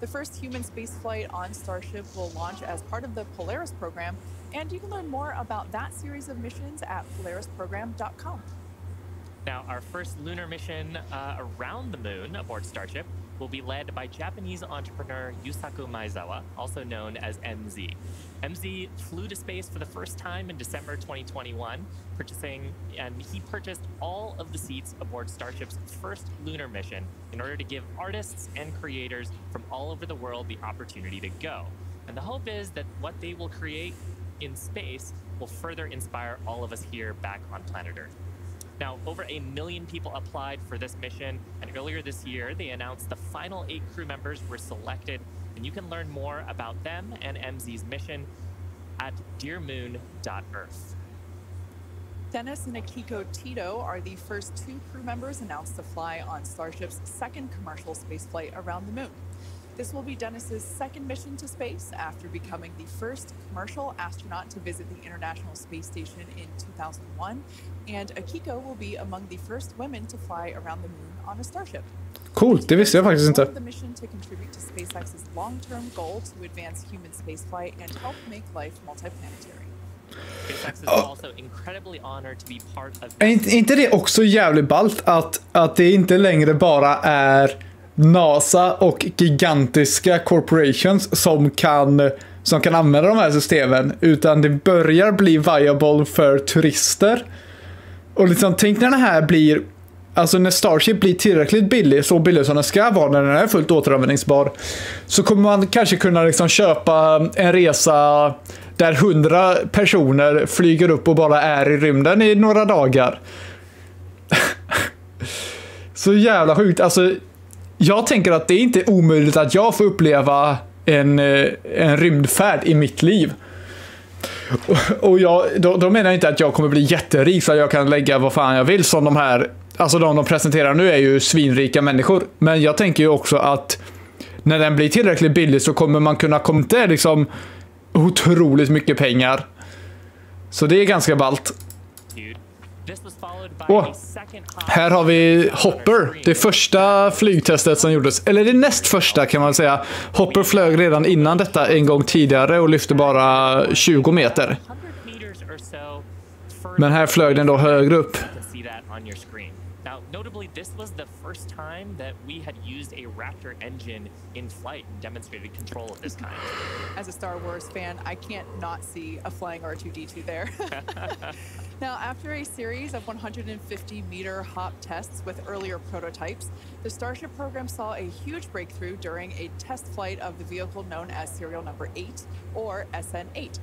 The first human spaceflight on Starship will launch as part of the Polaris program, and you can learn more about that series of missions at polarisprogram.com. Now, our first lunar mission around the moon aboard Starship will be led by Japanese entrepreneur Yusaku Maezawa, also known as MZ. MZ flew to space for the first time in December 2021, and he purchased all of the seats aboard Starship's first lunar mission in order to give artists and creators from all over the world the opportunity to go. And the hope is that what they will create in space will further inspire all of us here back on planet Earth. Now, over 1 million people applied for this mission, and earlier this year, they announced the final 8 crew members were selected, and you can learn more about them and MZ's mission at dearmoon.earth. Dennis and Akiko Tito are the first 2 crew members announced to fly on Starship's second commercial spaceflight around the moon. This will be Dennis's second mission to space after becoming the first commercial astronaut to visit the International Space Station in 2001, and Akiko will be among the first women to fly around the moon on a Starship. Coolt, det visste jag faktiskt inte. The mission to contribute to SpaceX's long-term goal to advance human spaceflight and help make life multiplanetary. Är inte det också jävligt ballt att det inte längre bara är NASA och gigantiska corporations som kan använda de här systemen, utan det börjar bli viable för turister. Och liksom, tänk när det här blir, alltså när Starship blir tillräckligt billig, så billig som den ska vara när den är fullt återanvändningsbar, så kommer man kanske kunna liksom köpa en resa där 100 personer flyger upp och bara är i rymden i några dagar. Så jävla sjukt. Alltså, jag tänker att det är inte omöjligt att jag får uppleva en rymdfärd i mitt liv. Och då menar jag inte att jag kommer bli jätterik så att jag kan lägga vad fan jag vill som de här, alltså de presenterar nu är ju svinrika människor. Men jag tänker ju också att när den blir tillräckligt billig så kommer man kunna komma till liksom otroligt mycket pengar. Så det är ganska ballt. Här har vi Hopper, det första flygtestet som gjordes, eller det näst första kan man säga. Hopper flög redan innan detta en gång tidigare och lyfte bara 20 meter. Men här flög den då högre upp. Now, notably, this was the first time that we had used a Raptor engine in flight and demonstrated control of this kind. As a Star Wars fan, I can't not see a flying R2-D2 there. Now, after a series of 150-meter hop tests with earlier prototypes, the Starship program saw a huge breakthrough during a test flight of the vehicle known as serial number 8, or SN8.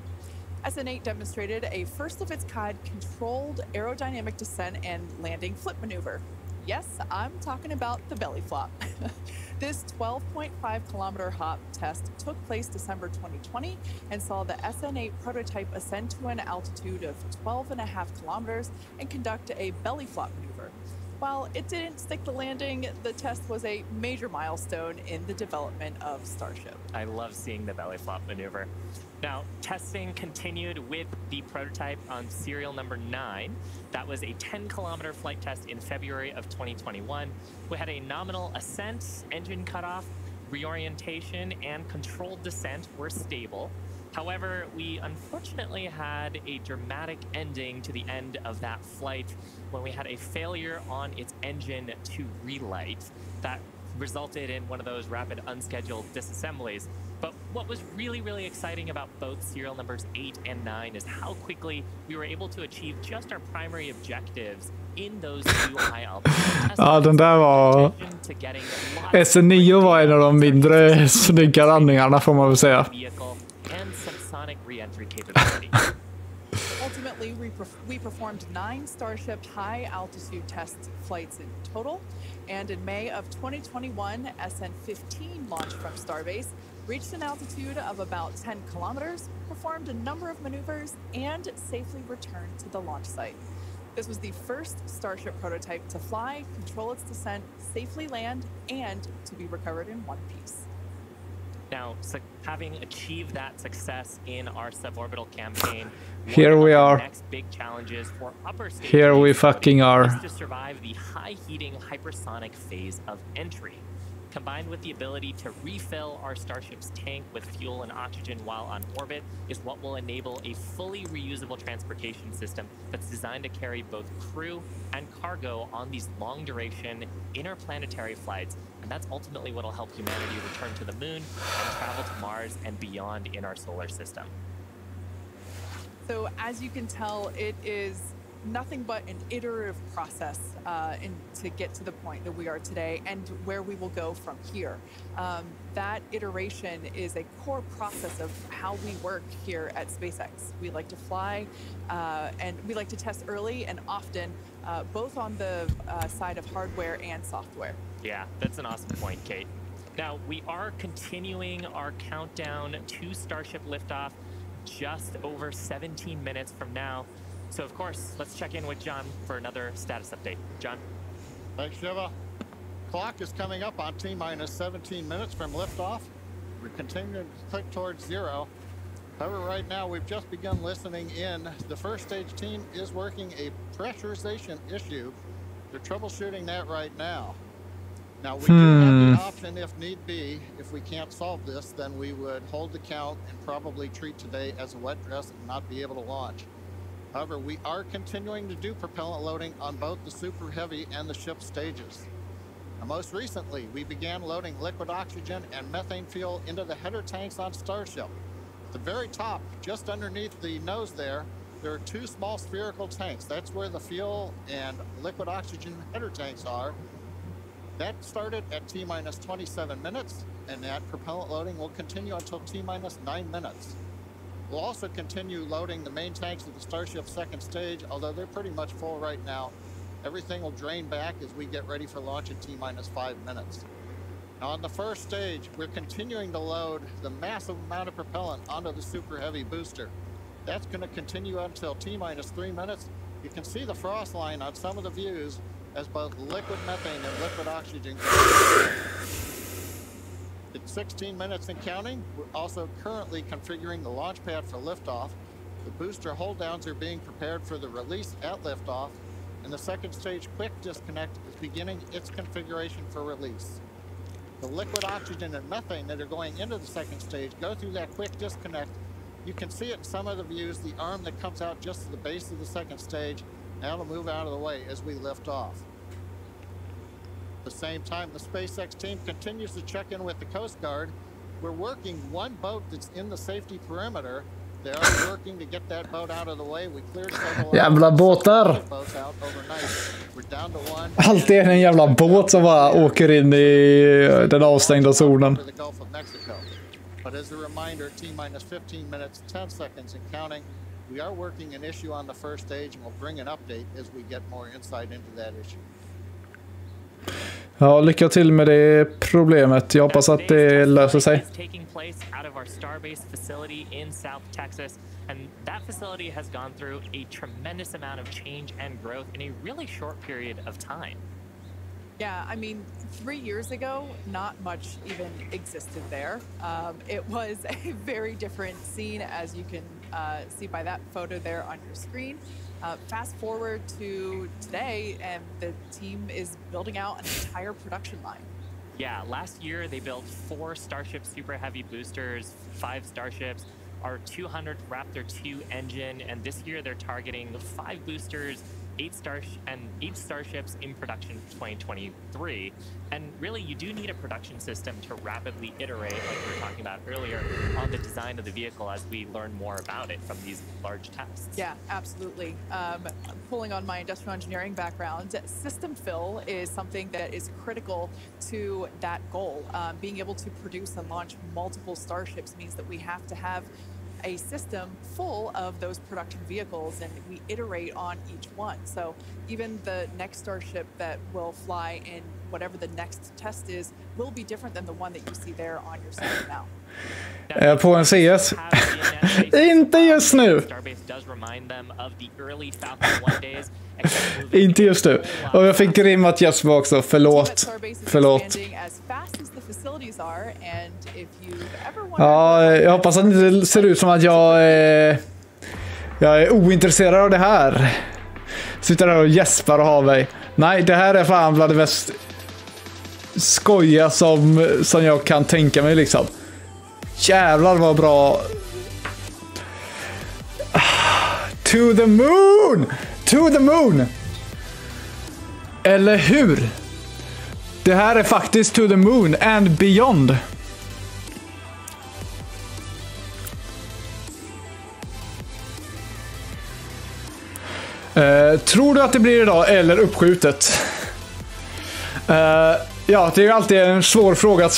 SN8 demonstrated a first-of-its-kind controlled aerodynamic descent and landing flip maneuver. Yes, I'm talking about the belly flop. This 12.5-kilometer hop test took place December 2020 and saw the SN8 prototype ascend to an altitude of 12.5 kilometers and conduct a belly flop maneuver. While it didn't stick the landing, the test was a major milestone in the development of Starship. I love seeing the belly flop maneuver. Now, testing continued with the prototype on serial number 9. That was a 10-kilometer flight test in February of 2021. We had a nominal ascent, engine cutoff, reorientation, and controlled descent were stable. However, we unfortunately had a dramatic ending to the end of that flight when we had a failure on its engine to relight. That resulted in one of those rapid unscheduled disassemblies. But what was really exciting about both serial numbers 8 and 9 is how quickly we were able to achieve just our primary objectives in those two high altitude Ja, den där var... SN9 var en av de mindre snygga landningarna, får man väl säga. Ultimately, we performed 9 Starship high-altitude test flights in total, and in May of 2021, SN15 launched from Starbase, reached an altitude of about 10 kilometers, performed a number of maneuvers, and safely returned to the launch site. This was the first Starship prototype to fly, control its descent, safely land, and to be recovered in one piece. Now, so having achieved that success in our suborbital campaign, here we are. Next big challenges for upper stage here we fucking are. To survive the high heating hypersonic phase of entry. Combined with the ability to refill our Starship's tank with fuel and oxygen while on orbit is what will enable a fully reusable transportation system that's designed to carry both crew and cargo on these long-duration interplanetary flights. And that's ultimately what will help humanity return to the moon and travel to Mars and beyond in our solar system. So as you can tell, it is nothing but an iterative process to get to the point that we are today and where we will go from here. That iteration is a core process of how we work here at SpaceX. We like to fly and we like to test early and often, both on the side of hardware and software. Yeah, that's an awesome point, Kate. Now, we are continuing our countdown to Starship liftoff just over 17 minutes from now. So, of course, let's check in with John for another status update. John? Thanks, Shiva. Clock is coming up on T-minus 17 minutes from liftoff. We're continuing to click towards 0. However, right now, we've just begun listening in. The first stage team is working a pressurization issue. They're troubleshooting that right now. Now, we do have the option, if need be, if we can't solve this, then we would hold the count and probably treat today as a wet dress and not be able to launch. However, we are continuing to do propellant loading on both the Super Heavy and the ship stages. Now, most recently, we began loading liquid oxygen and methane fuel into the header tanks on Starship. At the very top, just underneath the nose there are 2 small spherical tanks. That's where the fuel and liquid oxygen header tanks are. That started at T-minus 27 minutes, and that propellant loading will continue until T-minus 9 minutes. We'll also continue loading the main tanks of the Starship second stage, although they're pretty much full right now. Everything will drain back as we get ready for launch in T-minus 5 minutes. Now on the first stage, we're continuing to load the massive amount of propellant onto the Super Heavy booster. That's going to continue until T-minus 3 minutes. You can see the frost line on some of the views as both liquid methane and liquid oxygen go. It's 16 minutes and counting. We're also currently configuring the launch pad for liftoff. The booster hold downs are being prepared for the release at liftoff, and the second stage quick disconnect is beginning its configuration for release. The liquid oxygen and methane that are going into the second stage go through that quick disconnect. You can see it in some of the views, the arm that comes out just to the base of the second stage. That'll move out of the way as we lift off. At the same time, the SpaceX team continues to check in with the Coast Guard. We're working one boat that's in the safety perimeter. They are working to get that boat out of the way. We cleared several Jävla båtar. boats out overnight. We're down to one. Alltid är det en jävla båt som bara åker in i den avstängda zonen. For the Gulf of Mexico. But as a reminder, T-minus 15 minutes, 10 seconds and counting. We are working an issue on the first stage and we'll bring an update as we get more insight into that issue. Ja, lycka till med det problemet. Jag hoppas att det löser sig. Taking place out of our Starbase facility in South Texas, and that facility has gone through a tremendous amount of change and growth in a really short period of time. Yeah, I mean, 3 years ago, not much even existed there. It was a very different scene, as you can see by that photo there on your screen. Fast forward to today, and the team is building out an entire production line. Yeah, last year they built 4 Starship Super Heavy boosters, 5 Starships, our 200th Raptor 2 engine, and this year they're targeting 5 boosters, 8 Starships in production for 2023. And really, you do need a production system to rapidly iterate, like we were talking about earlier, on the design of the vehicle as we learn more about it from these large tests. Yeah, absolutely. Pulling on my industrial engineering background, system fill is something that is critical to that goal. Being able to produce and launch multiple Starships means that we have to have a system full of those production vehicles, and we iterate on each one. So even the next Starship that will fly in whatever the next test is will be different than the one that you see there on your screen now. På en CS. Inte just nu. Inte just nu. Och jag fick grimmat Jesper också. Förlåt. Ja, jag hoppas att det inte ser ut som att jag är ointresserad av det här. Sitter där och gäspar och har mig. Nej, det här är fan bland det mest skoja som jag kan tänka mig liksom. Jävlar vad bra. To the moon! To the moon! Eller hur? Det här är faktiskt to the moon and beyond. Tror du att det blir idag eller uppskjutet? Ja, det är ju alltid en svår fråga att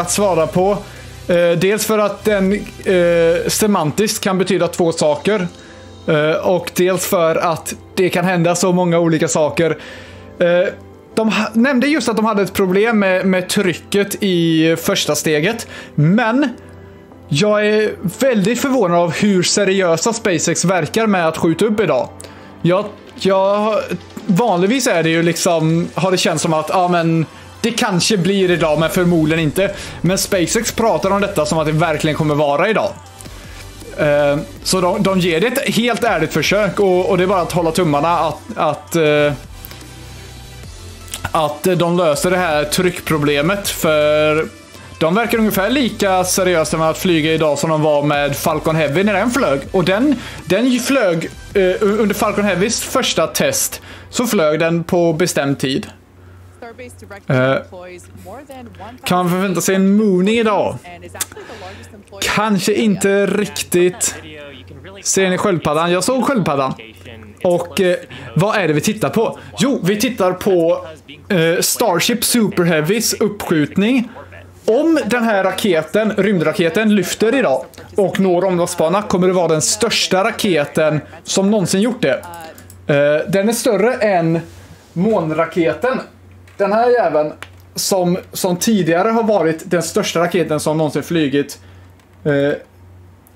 svara på. Dels för att den semantiskt kan betyda 2 saker. Och dels för att det kan hända så många olika saker. De nämnde just att de hade ett problem med trycket i första steget. Men jag är väldigt förvånad av hur seriösa SpaceX verkar med att skjuta upp idag. Vanligtvis är det ju liksom, har det känts som att men det kanske blir idag, men förmodligen inte. Men SpaceX pratar om detta som att det verkligen kommer vara idag. Så de ger det ett helt ärligt försök, och det är bara att hålla tummarna att de löser det här tryckproblemet, för de verkar ungefär lika seriösa med att flyga idag som de var med Falcon Heavy när den flög. Och den flög under Falcon Heavys första test, så flög den på bestämd tid. Kan man förvänta sig en mooning idag? Kanske inte riktigt. Ser ni sköldpaddan? Jag såg sköldpaddan. Och vad är det vi tittar på? Jo, vi tittar på Starship Super Heavys uppskjutning. Om den här rymdraketen lyfter idag och når omloppsbana, kommer det vara den största raketen som någonsin gjort det. Den är större än månraketen. Den här jäveln som tidigare har varit den största raketen som någonsin flygit.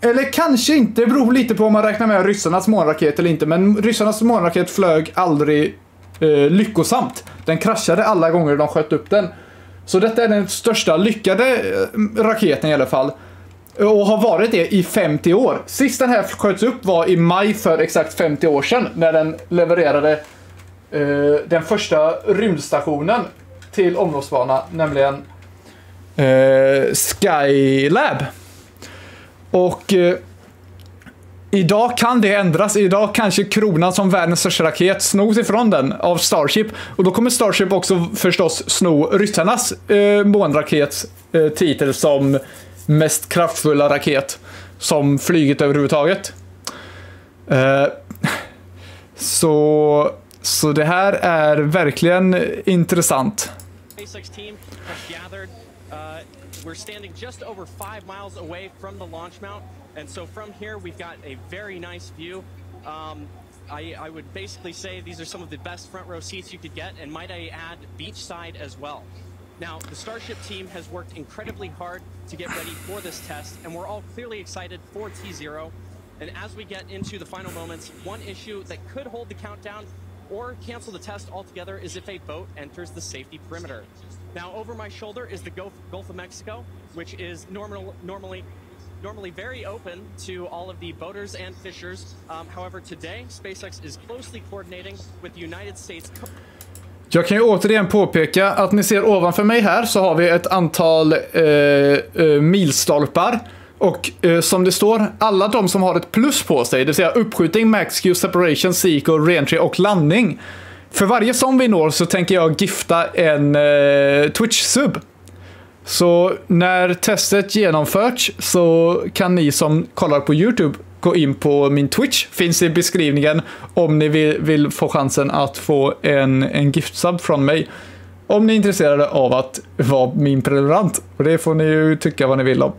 Eller kanske inte, beror lite på om man räknar med ryssarnas månraket eller inte. Men ryssarnas månraket flög aldrig lyckosamt. Den kraschade alla gånger de sköt upp den. Så detta är den största lyckade raketen i alla fall. Och har varit det i 50 år. Sist den här sköts upp var i maj för exakt 50 år sedan. När den levererade den första rymdstationen till omloppsbana. Nämligen Skylab. Och idag kan det ändras. Idag kanske kronan som världens största raket snos ifrån den av Starship. Och då kommer Starship också förstås sno ryssarnas månrakets titel som mest kraftfulla raket som flyget överhuvudtaget. Så det här är verkligen intressant. SpaceX team has gathered. We're standing just over 5 miles away from the launch mount, and so from here we've got a very nice view. I would basically say these are some of the best front row seats you could get, and might I add, beachside as well. Now, the Starship team has worked incredibly hard to get ready for this test, and we're all clearly excited for T0. And as we get into the final moments, one issue that could hold the countdown or cancel the test altogether is if a boat enters the safety perimeter. Now, over my shoulder is the Gulf of Mexico, which is normally very open to all of the boaters and fishers. However, today, SpaceX is closely coordinating with the United States. Jag kan ju återigen påpeka att ni ser ovanför mig här så har vi ett antal milstolpar. Och som det står, alla de som har ett plus på sig, det vill säga uppskjutning, max Q, separation, sequel, reentry och landning. För varje som vi når så tänker jag gifta en Twitch-sub. Så när testet genomförts så kan ni som kollar på YouTube gå in på min Twitch. Finns i beskrivningen om ni vill få chansen att få en gift-sub från mig. Om ni är intresserade av att vara min prenumerant. Och det får ni ju tycka vad ni vill om.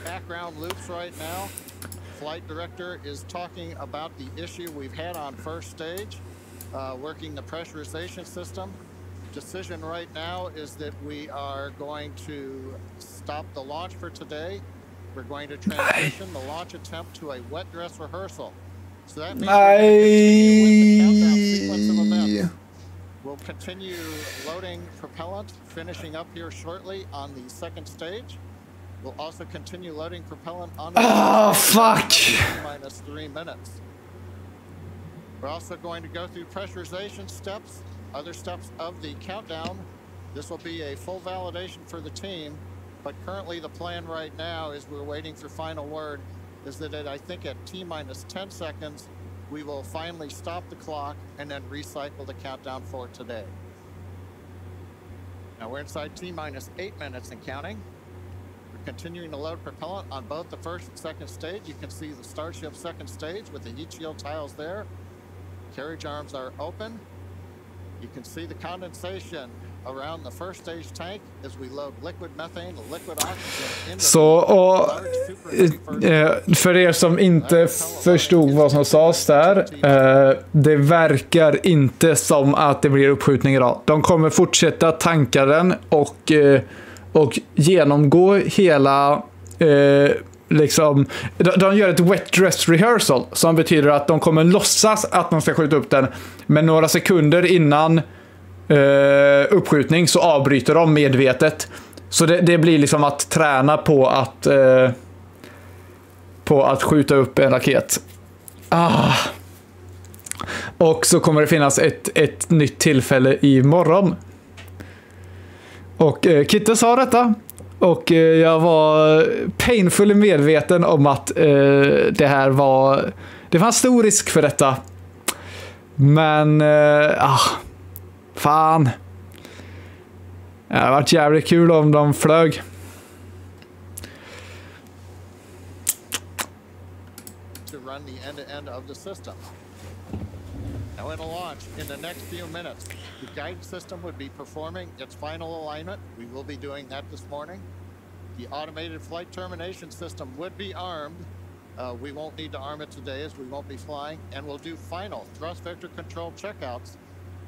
Background loops right now. Flight director is talking about the issue we've had on first stage, working the pressurization system. Decision right now is that we are going to stop the launch for today. We're going to transition the launch attempt to a wet dress rehearsal. So that means we'll continue loading propellant, finishing up here shortly on the second stage. We'll also continue loading propellant on fuck! minus 3 minutes. We're also going to go through pressurization steps, other steps of the countdown. This will be a full validation for the team, but currently the plan right now is we're waiting for final word, is that I think at T-minus 10 seconds, we will finally stop the clock and then recycle the countdown for today. Now we're inside T-minus 8 minutes and counting. We're continuing to load propellant on both the first and second stage. You can see the Starship second stage with the heat shield tiles there. Carriage arms are open. You can see the condensation around the first stage tank as we load liquid methane and liquid oxygen into för er som inte förstod vad som sades där, det verkar inte som att det blir uppskjutning idag. De kommer fortsätta tanka den och genomgå hela liksom, de gör ett wet dress rehearsal som betyder att de kommer låtsas att de ska skjuta upp den, men några sekunder innan uppskjutning så avbryter de medvetet. Så det blir liksom att träna på att skjuta upp en raket. Och så kommer det finnas ett nytt tillfälle imorgon. Och Kitte sa detta. Och jag var painfully medveten om att det fanns stor risk för detta. Men fan. Det hade varit jävligt kul om de flög. to run the end-to-end of the system. Now in a launch, in the next few minutes, the guidance system would be performing its final alignment. We will be doing that this morning. The automated flight termination system would be armed. We won't need to arm it today as we won't be flying. And we'll do final thrust vector control checkouts,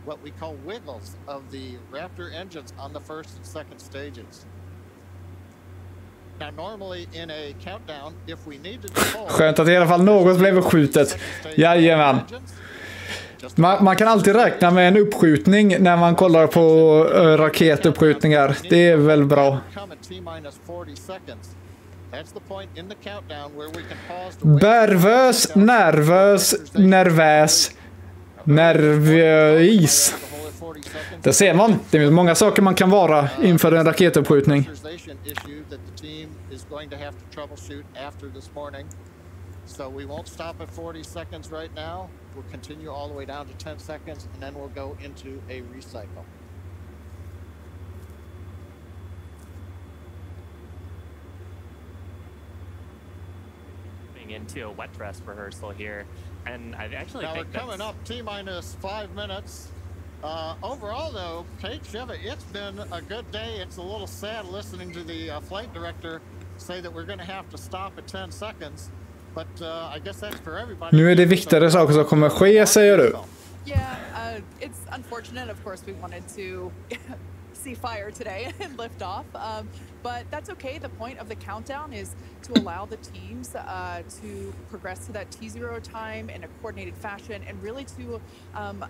what we call wiggles of the Raptor engines on the first and second stages. Now normally in a countdown, if we need to deploy... Skönt att i alla fall något blev skjutet. Jajamän. Man kan alltid räkna med en uppskjutning när man kollar på raketuppskjutningar. Det är väl bra. Nervös, nervös. Det ser man. Det är många saker man kan vara inför en raketuppskjutning. So we won't stop at 40 seconds right now. We'll continue all the way down to 10 seconds, and then we'll go into a recycle. Into a wet dress rehearsal here, and I actually now think we're coming up T-minus 5 minutes. Overall, though, Kate, Shiva, it's been a good day. It's a little sad listening to the flight director say that we're going to have to stop at 10 seconds, but I guess that's for everybody. Nu är det viktigare saker som kommer ske, säger du. Yeah, it's unfortunate. Of course, we wanted to see fire today and lift off, but that's okay. The point of the countdown is to allow the teams to progress to that T0 time in a coordinated fashion and really to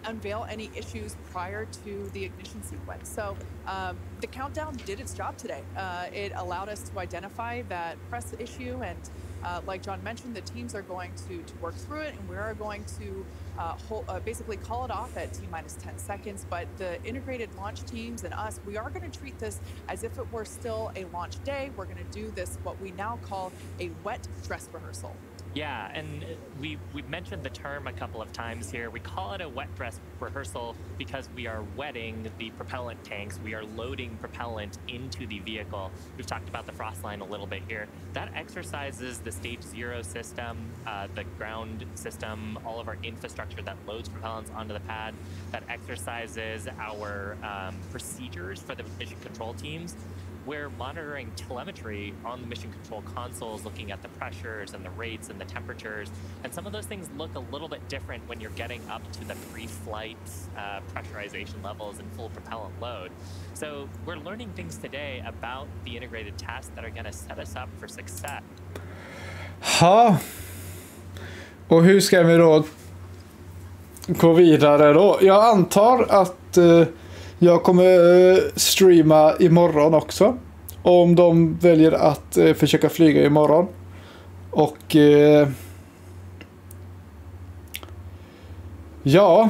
unveil any issues prior to the ignition sequence. So the countdown did its job today. It allowed us to identify that press issue, and like John mentioned, the teams are going to work through it, and we are going to basically call it off at T-minus 10 seconds. But the integrated launch teams and us, we are going to treat this as if it were still a launch day. We're going to do this, what we now call a wet dress rehearsal. Yeah, and we've mentioned the term a couple of times here. We call it a wet dress rehearsal because we are wetting the propellant tanks. We are loading propellant into the vehicle. We've talked about the frost line a little bit here. That exercises the stage 0 system, the ground system, all of our infrastructure that loads propellants onto the pad. That exercises our procedures for the mission control teams. We're monitoring telemetry on the mission control consoles, looking at the pressures and the rates and the temperatures. And some of those things look a little bit different when you're getting up to the pre-flight pressurization levels and full propellant load. So we're learning things today about the integrated tasks that are going to set us up for success. Ha. Och hur ska vi då gå vidare då? Jag antar att jag kommer streama imorgon också. Om de väljer att försöka flyga imorgon. Och ja,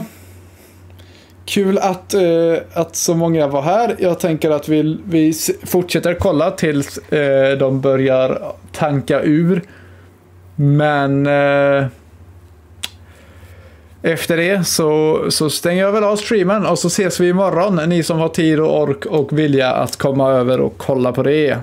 kul att så många var här. Jag tänker att vi fortsätter kolla tills de börjar tanka ur. Men efter det så stänger jag väl av streamen och så ses vi imorgon. Ni som har tid och ork och vilja att komma över och kolla på det.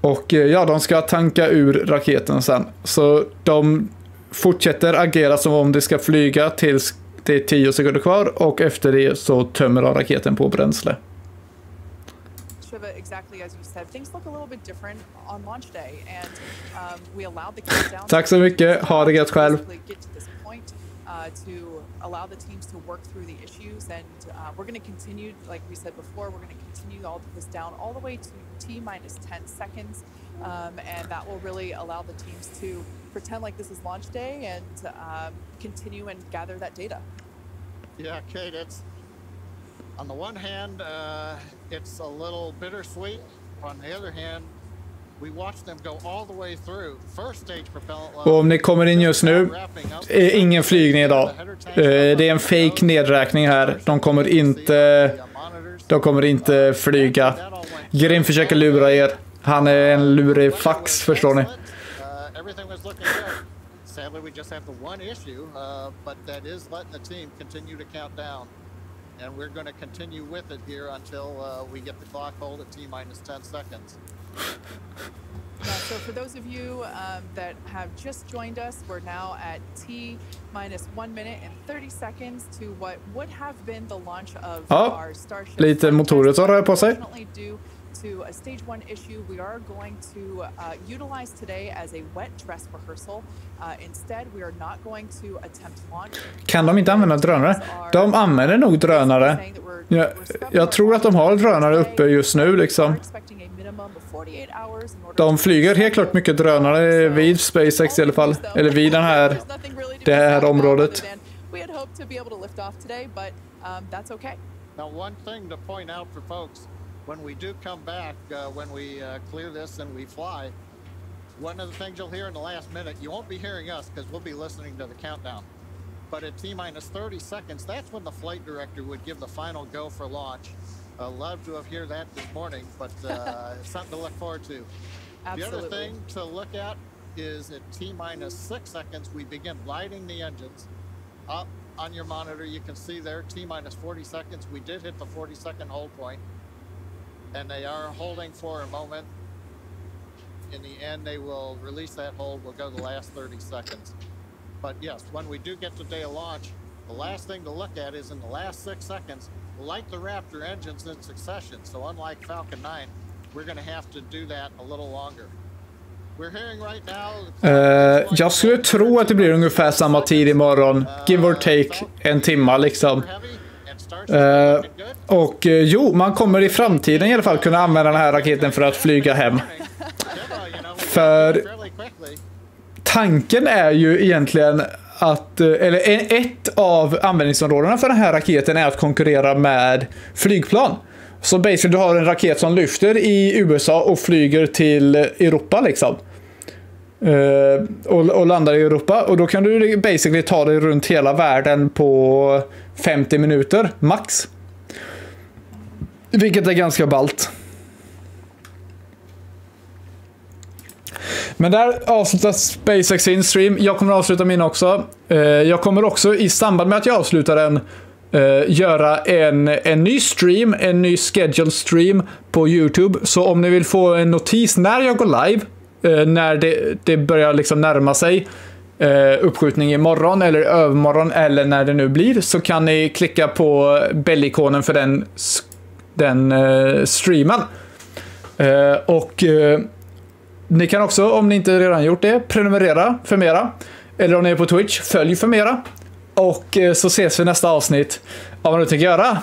Och ja, de ska tanka ur raketen sen. Så de fortsätter agera som om det ska flyga tills det är 10 sekunder kvar. Och efter det så tömmer de raketen på bränsle. Exactly as you said, things look a little bit different on launch day, and we allowed the countdown. Tack så mycket. Ha det gött själv. Get to this point to allow the teams to work through the issues, and we're going to continue, like we said before, we're going to continue all this down all the way to T-minus 10 seconds, and that will really allow the teams to pretend like this is launch day and continue and gather that data. Yeah, Kate, it's on the one hand, it's a little bittersweet. On the other hand, we watched them go all the way through first stage propellant load. Och om ni kommer in just nu, är ingen flygning idag. Det är en fake nedräkning här. De kommer inte flyga. Grim försöker lura er. Han är en lurig fax, förstår ni. Sadly, we just have the one issue, but that is letting the team continue to count down. And we're going to continue with it here until we get the clock hold at T-minus 10 seconds. Yeah, so for those of you that have just joined us, we're now at T-minus 1 minute and 30 seconds to what would have been the launch of our Starship. Lite motorer som rör på sig. To a stage 1 issue, we are going to utilize today as a wet dress rehearsal. Instead, we are not going to attempt launch. Kan de inte använda drönare? De använder nog drönare. Jag tror att de har drönare uppe just nu liksom. De flyger helt klart mycket drönare vid SpaceX i alla fall. Eller vid det här området. We had hoped to be able to lift off today, but that's okay. Now, one thing to point out for folks, when we do come back, when we clear this and we fly, one of the things you'll hear in the last minute, you won't be hearing us because we'll be listening to the countdown. But at T-minus 30 seconds, that's when the flight director would give the final go for launch. Love to have heard that this morning, but something to look forward to. Absolutely. The other thing to look at is at T-minus 6 seconds, we begin lighting the engines. Up on your monitor, you can see there, T-minus 40 seconds. We did hit the 40-second hold point, and they are holding for a moment. In the end, they will release that hold. We'll go the last 30 seconds. But yes, when we do get to day of launch, the last thing to look at is in the last 6 seconds, light the Raptor engines in succession. So unlike Falcon 9, we're going to have to do that a little longer. We're hearing right now, jag skulle tro att det blir ungefär samma tid imorgon. Give or take en timma liksom. Och jo, man kommer i framtiden i alla fall kunna använda den här raketen för att flyga hem. För tanken är ju egentligen att, eller ett av användningsområdena för den här raketen är att konkurrera med flygplan. Så basically du har en raket som lyfter i USA och flyger till Europa liksom. Och landar i Europa. Och då kan du basically ta dig runt hela världen på 50 minuter max. Vilket är ganska ballt. Men där avslutas SpaceX in-stream. Jag kommer att avsluta min också. Jag kommer också i samband med att jag avslutar den göra en ny stream, en ny scheduled stream på YouTube. Så om ni vill få en notis när jag går live, när det börjar liksom närma sig uppskjutning imorgon eller övermorgon eller när det nu blir, så kan ni klicka på bellikonen för den streamen. Och ni kan också, om ni inte redan gjort det, prenumerera för mera. Eller om ni är på Twitch, följ för mera. Och så ses vi nästa avsnitt av vad du tänker göra.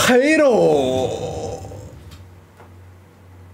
Hej då!